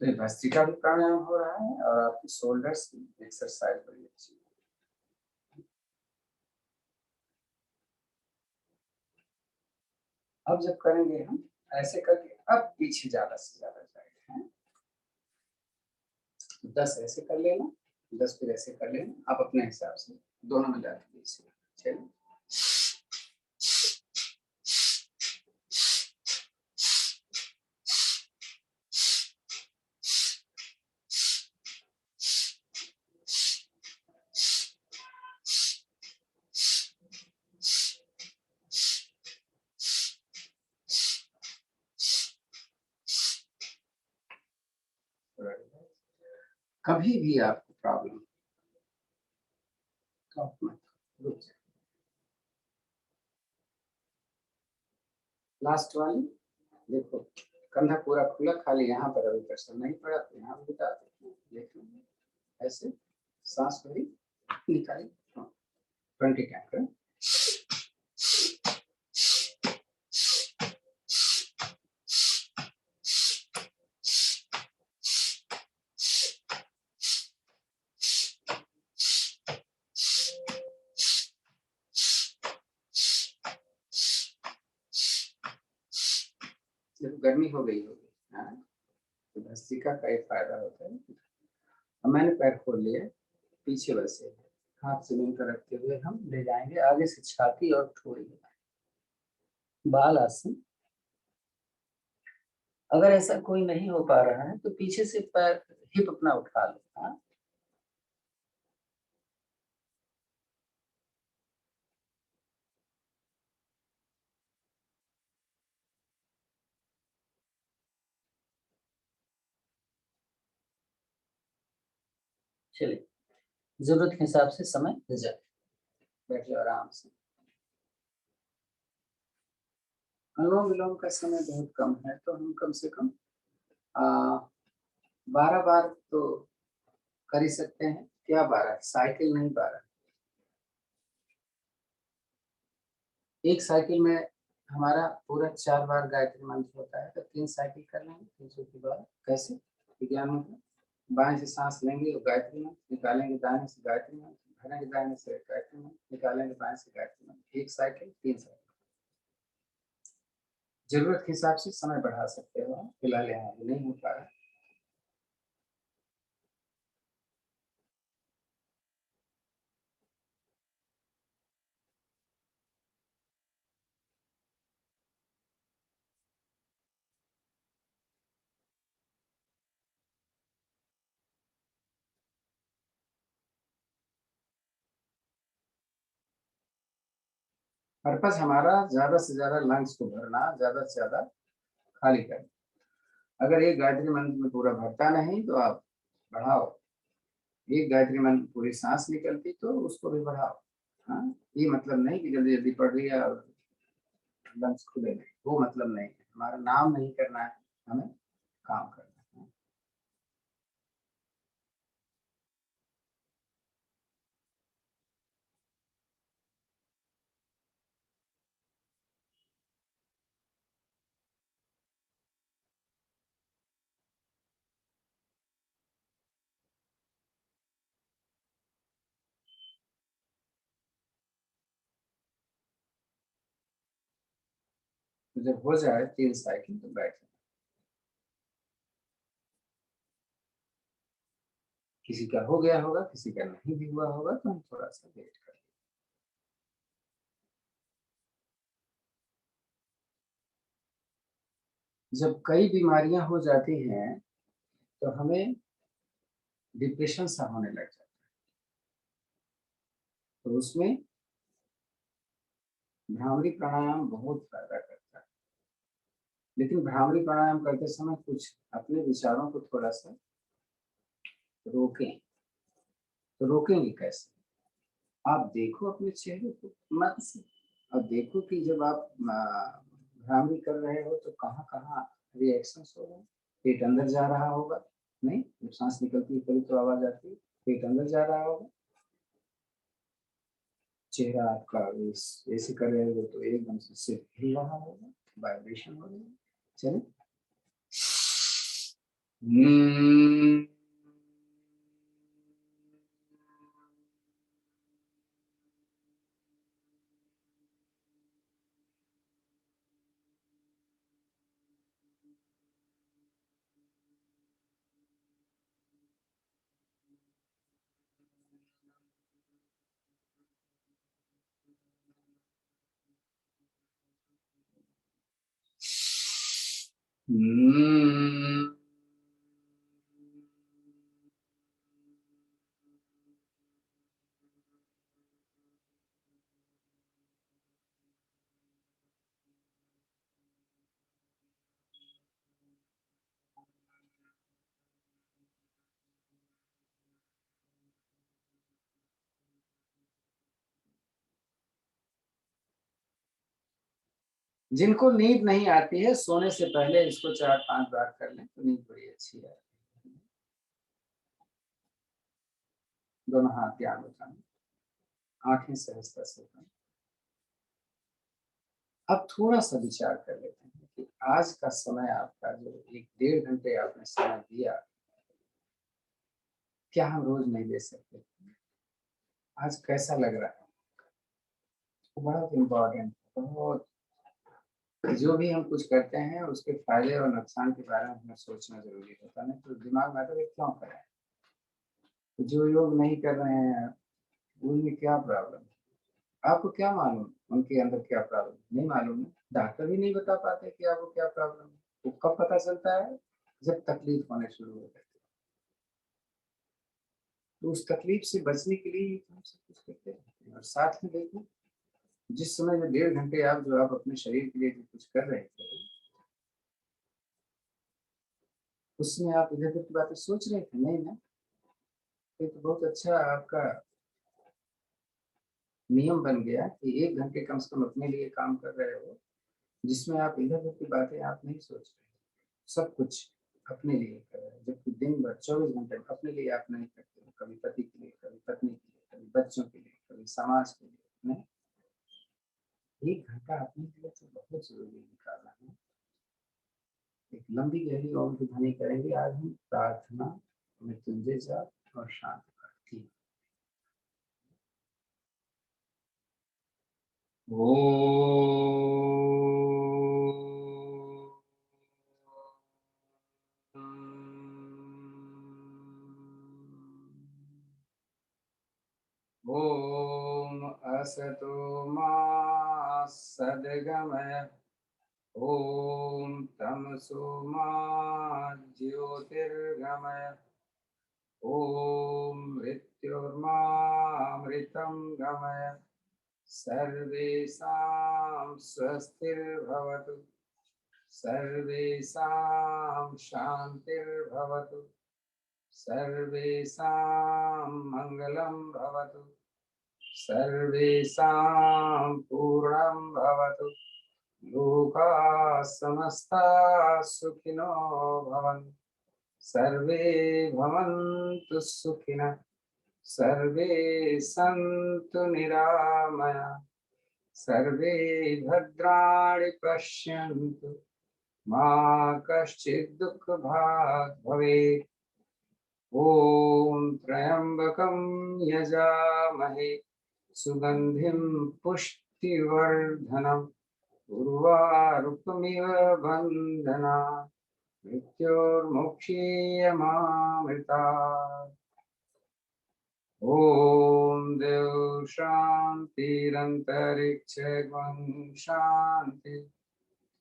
तो ये भस्त्रिका भी प्राणायाम हो रहा है और आपकी शोल्डर्स की एक्सरसाइज बड़ी अच्छी है। अब जब करेंगे हम ऐसे करके, अब पीछे ज्यादा से ज्यादा जाएंगे। 10 ऐसे कर लेना, 10 फिर ऐसे कर लेना, आप अपने हिसाब से दोनों मिला के चलिए। कभी भी आपको प्रॉब्लम तो आप मत रुक जाए। लास्ट वाली देखो, कंधा पूरा खुला, खाली यहाँ पर अभी प्रेशर नहीं पड़ा तो यहाँ भी बता देते हैं। ऐसे सांस भरी निकाली, 20 टाइम करें। जब गर्मी हो गई होगी तो भस्त्रिका का एक फायदा होता है। अब मैंने पैर खोल लिया, पीछे वैसे हाथ जमीन पर रखते हुए हम ले जाएंगे आगे से छाती और ठोड़ी, बाल आसन। अगर ऐसा कोई नहीं हो पा रहा है तो पीछे से पैर, हिप अपना उठा लो। चलिए, जरूरत के हिसाब से समय जाए, बैठ जाओ आराम से। अनुलोम विलोम का समय बहुत कम है, तो हम कम से कम 12 बार तो कर ही सकते हैं। क्या 12? साइकिल नहीं 12। एक साइकिल में हमारा पूरा 4 बार गायत्री मंत्र होता है, तो 3 साइकिल कर लेंगे 300 की बार। कैसे? विज्ञान मतलब बाएं से सांस लेंगे तो गायत्री मंत्र, निकालेंगे दाएं से गायत्री मंत्र, भरेंगे दाएं से गायत्री मंत्र, निकालेंगे बाएं से गायत्री मंत्र। एक साइकिल 3 साइकिल। जरूरत के हिसाब से समय बढ़ा सकते हो। फिलहाल यहाँ नहीं हो पा रहा। पर्पस हमारा ज्यादा से ज्यादा लंग्स को भरना, ज्यादा से ज्यादा खाली करना। अगर एक गायत्री मंत्र में पूरा भरता नहीं तो आप बढ़ाओ। एक गायत्री मंत्र पूरी सांस निकलती तो उसको भी बढ़ाओ। हाँ, ये मतलब नहीं कि जल्दी जल्दी पढ़ रही है और लंग्स खुले नहीं, वो मतलब नहीं है। हमारा नाम नहीं करना है, हमें काम करना है। तो जब हो जाए 3 साइकिल तो बैठ जाए। किसी का हो गया होगा, किसी का नहीं भी हुआ होगा, तो हम थोड़ा सा वेट करें। जब कई बीमारियां हो जाती हैं तो हमें डिप्रेशन सा होने लग जाता है। तो उसमें भ्रामरी प्राणायाम बहुत फायदा करता है। लेकिन भ्रामरी प्राणायाम करते समय कुछ अपने विचारों को थोड़ा सा रोकें। तो रोकेंगे कैसे? आप देखो अपने चेहरे को मत से, और देखो कि जब आप भ्रामरी कर रहे हो तो कहाँ कहाँ रिएक्शन हो रहे हैं। पेट अंदर जा रहा होगा, नहीं? जब सांस निकलती है तभी तो आवाज आती है। पेट अंदर जा रहा होगा। चेहरा आपका ऐसे कर रहे हो तो एकदम से सिर हिल रहा होगा, वाइब्रेशन हो रही है। चले। जिनको नींद नहीं आती है, सोने से पहले इसको 4-5 बार कर लें तो नींद बड़ी अच्छी है। दोनों हाथ ध्यान उठाना, आंखें सहजता से बंद। अब थोड़ा सा विचार कर लेते हैं कि आज का समय आपका जो 1-1.5 घंटे आपने समय दिया, क्या हम रोज नहीं दे सकते? आज कैसा लग रहा है? बहुत इम्पोर्टेंट, बहुत। जो भी हम कुछ करते हैं उसके फायदे और नुकसान के बारे में हमें सोचना जरूरी होता है। तो दिमाग में आता है क्यों करें? तो जो योग नहीं कर रहे हैं उनमें क्या प्रॉब्लम है? आपको क्या मालूम उनके अंदर क्या प्रॉब्लम? नहीं मालूम है। डॉक्टर भी नहीं बता पाते कि आपको क्या प्रॉब्लम है। वो कब पता चलता है? जब तकलीफ होने शुरू हो जाती है। तो उस तकलीफ से बचने के लिए हम सब कुछ करते हैं। और साथ में देखो, जिस समय में 1.5 घंटे आप अपने शरीर के लिए जो कुछ कर रहे थे, उसमें आप इधर उधर की बातें सोच रहे थे, नहीं ना? ये तो बहुत अच्छा आपका नियम बन गया कि 1 घंटे कम से कम अपने लिए काम कर रहे हो, जिसमें आप इधर उधर की बातें आप नहीं सोच रहे। सब कुछ अपने लिए कर रहे हैं, जबकि दिन भर 24 घंटे अपने लिए आप नहीं करते। कभी पति के लिए, कभी पत्नी के लिए, कभी बच्चों के लिए, कभी समाज के लिए। नहीं, एक घंटा अपने लिए तो बहुत जरूरी निकालना है। एक लंबी गहरी ओम की ध्वनि करेंगे। आज हम प्रार्थना, मृत्युंजय जाप और शांति पाठ की। ओम असतो मा सद्गमय, ओम तमसो मा ज्योतिर्गमय, ओम मृत्युर्मामृतं गमय। सर्वेषां स्वस्तिर्भवतु, सर्वेषां शान्तिर्भवतु, सर्वेषां मङ्गलं भवतु, सर्वेषां पूर्णं भवतु। लोकाः समस्ताः सुखिनो भवन्तु, सर्वे भवन्तु सुखिनः, सर्वे सन्तु निरामया, सर्वे भद्राणि पश्यन्तु, मा कश्चित् दुःखभाग् भवेत्। ॐ त्र्यम्बकं यजामहे सुगन्धिं पुष्टिवर्धनम्, उर्वारुकमिव बन्धनात् मृत्योर्मुक्षीयमामृतात्। ॐ देव शान्तिरन्तरिक्षगं शान्ति,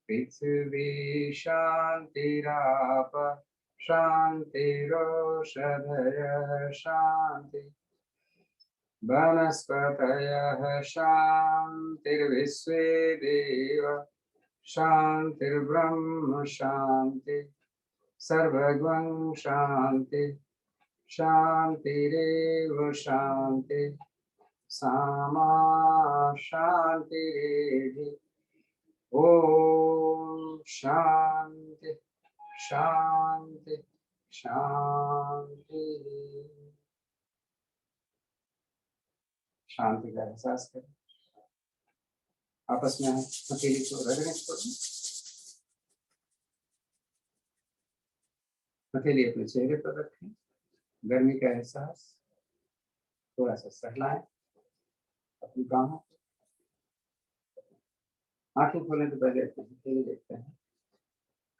पृथिवी शान्तिराप शान्तिरोषधयः शान्ति, वनस्पतयः शान्तिर्विश्वे देव शान्तिर्ब्रह्म शान्ति, सर्वगं शान्ति, शान्तिरेव शान्ति, सामा शान्तिरेधि। ॐ शान्ति शान्ति शान्ति। शांति का एहसास करें। आपस में अकेले तो रगड़े छोड़ें, अकेले अपने चेहरे पर रखें। गर्मी का एहसास थोड़ा सा सहलाएं अपनी बाहों। आंखें खोलें तो पहले अपने हथेली देखते हैं।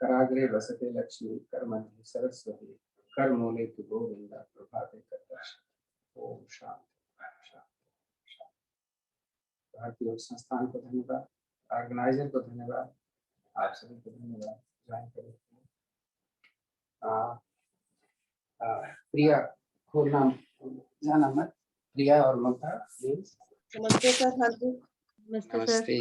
कराग्रे वसते लक्ष्मी, कर मध्य सरस्वती, कर मूले तु गोविंदा, प्रभाते कर। ओम शांति शांति शांति। भारतीय योग संस्थान को धन्यवाद, ऑर्गेनाइजर को धन्यवाद, आप सभी को धन्यवाद ज्वाइन करने के लिए। प्रिया खोलना जाना मत। प्रिया और ममता प्लीज। नमस्ते सर। नमस्ते सर। नमस्ते।